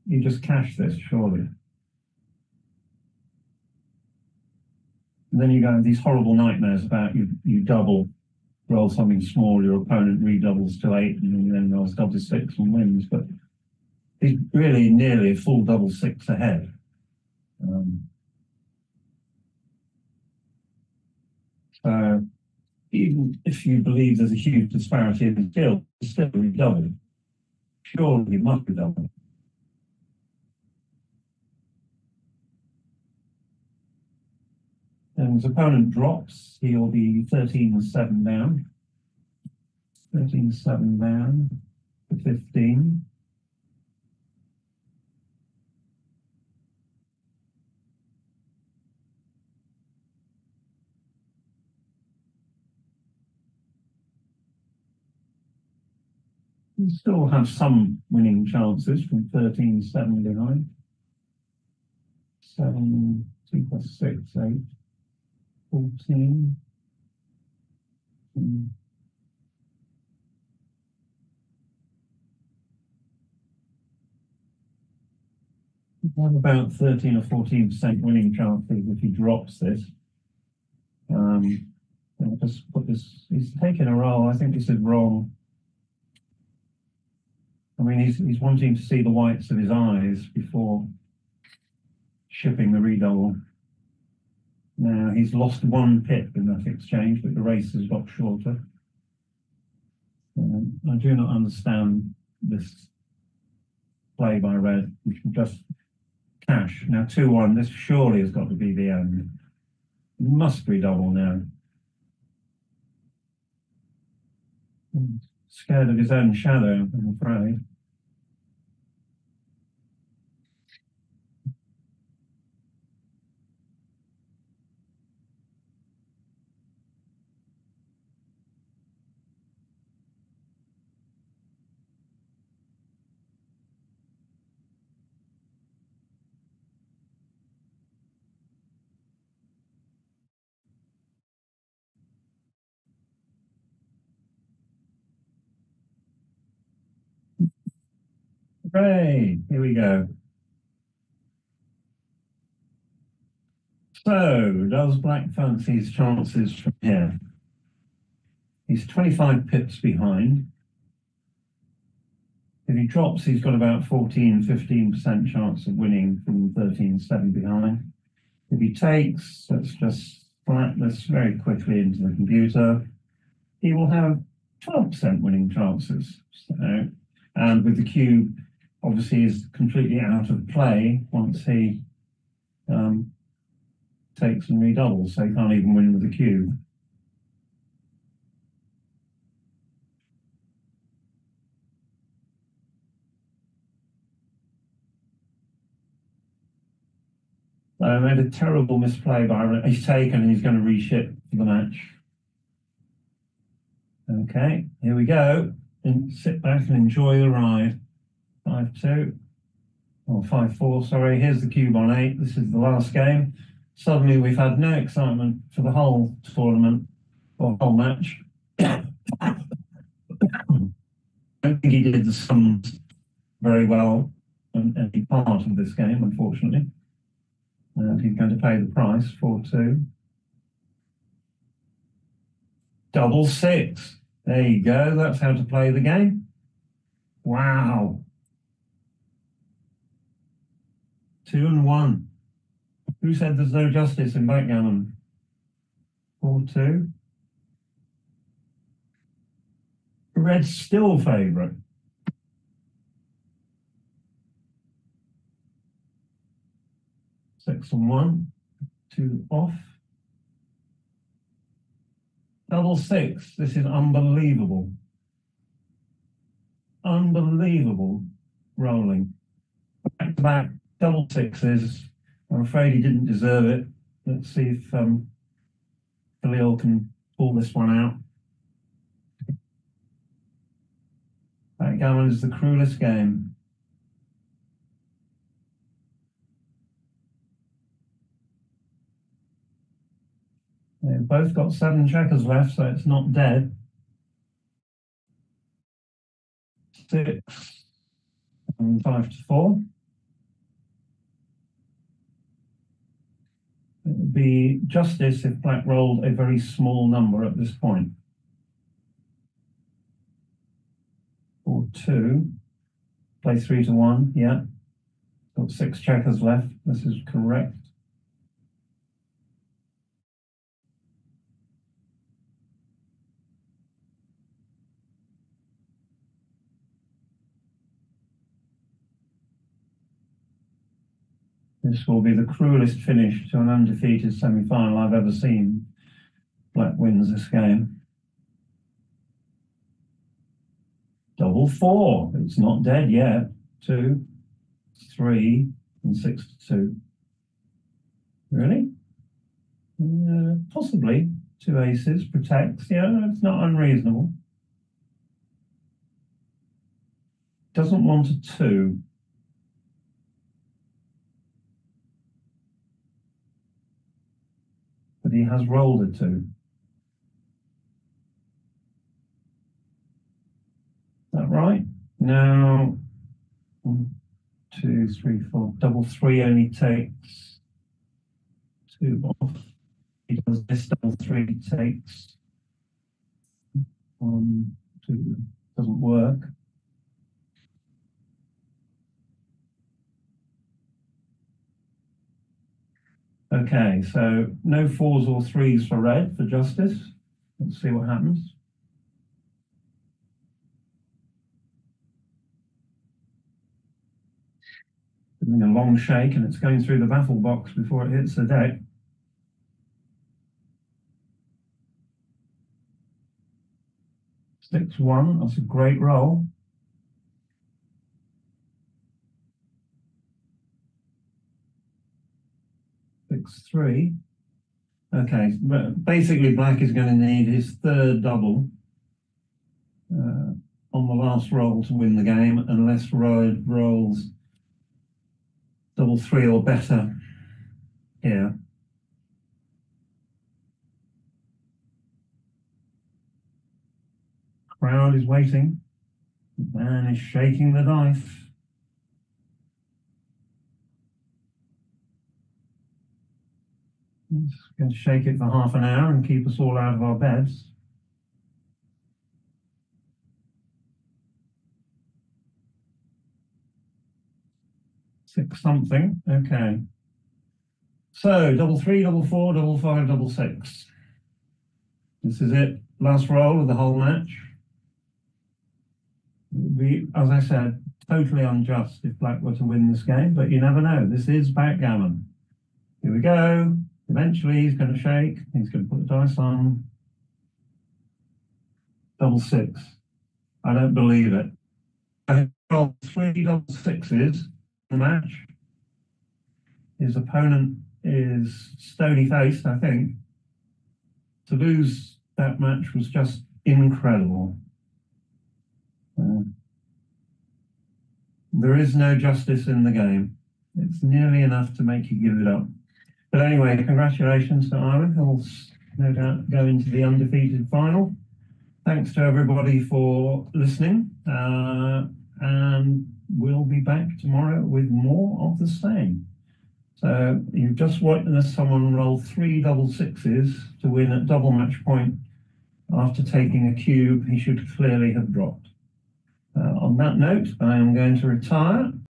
you just cash this, surely. And then you go these horrible nightmares about you double, roll something small, your opponent redoubles to 8, and then rolls double 6 and wins. But he's really nearly a full double 6 ahead. So even if you believe there's a huge disparity in skill, it's still redouble. Surely he must redouble. And his opponent drops, he'll be 13-7 down. 13-7 down to 15. You still have some winning chances from 13-7 behind. 7, 2 plus 6, 8, 14. You have about 13 or 14% winning chances if he drops this. I'll just put this, he's taking a roll. I think this is wrong. I mean, he's wanting to see the whites of his eyes before shipping the redouble. Now, he's lost 1 pip in that exchange, but the race has got shorter. I do not understand this play by red. We can just cash. Now, 2-1, this surely has got to be the end. He must redouble now. I'm scared of his own shadow, I'm afraid. Hooray! Here we go. So, does black fancy his chances from here? He's 25 pips behind. If he drops, he's got about 14-15% chance of winning from 13-7 behind. If he takes, let's just flat this very quickly into the computer, he will have 12% winning chances. So, and with the cube, obviously, is completely out of play once he takes and redoubles, so he can't even win with the cube. Made a terrible misplay by he's taken and he's going to reship for the match. Okay, here we go. And sit back and enjoy the ride. 5-2. Or 5-4, sorry. Here's the cube on 8. This is the last game. Suddenly we've had no excitement for the whole tournament or whole match. I don't think he did the sums very well in any part of this game, unfortunately. And he's going to pay the price, 4-2. Double 6. There you go. That's how to play the game. Wow. 2-1. Who said there's no justice in backgammon? 4-2. Red's still favourite. 6-1. 2 off. Double 6. This is unbelievable. Unbelievable rolling. Back to back double 6s. I'm afraid he didn't deserve it. Let's see if Jalil can pull this one out. Backgammon is the cruelest game. They've both got 7 checkers left, so it's not dead. 6 and 5-4. It would be justice if black rolled a very small number at this point. 4-2. Play 3-1, yeah. Got 6 checkers left. This is correct. This will be the cruelest finish to an undefeated semi-final I've ever seen. Black wins this game. Double 4. It's not dead yet. 2, 3, and 6-2. Really? Possibly. 2 aces protects. Yeah, it's not unreasonable. Doesn't want a 2. But he has rolled a 2. Is that right? Now, 1, 2, 3, 4. Double 3 only takes 2 off. He does this, double 3 takes 1, 2. Doesn't work. Okay, so no 4s or 3s for red for justice. Let's see what happens. Doing a long shake and it's going through the baffle box before it hits the deck. Six 1, that's a great roll. Six 3. Okay, but basically black is going to need his 3rd double on the last roll to win the game, unless red rolls double 3 or better here. Crowd is waiting. The man is shaking the dice. He's going to shake it for half an hour and keep us all out of our beds. Six something, okay. So, double 3, double 4, double 5, double 6. This is it, last roll of the whole match. It would be, as I said, totally unjust if black were to win this game, but you never know. This is backgammon. Here we go. Eventually, he's going to shake. He's going to put the dice on. Double 6. I don't believe it. I rolled 3 double 6s in the match. His opponent is stony-faced, I think. To lose that match was just incredible. There is no justice in the game. It's nearly enough to make you give it up. But anyway, congratulations to Ayman, who'll no doubt go into the undefeated final. Thanks to everybody for listening. And we'll be back tomorrow with more of the same. So you've just witnessed someone roll 3 double sixes to win at double match point after taking a cube he should clearly have dropped. On that note, I am going to retire.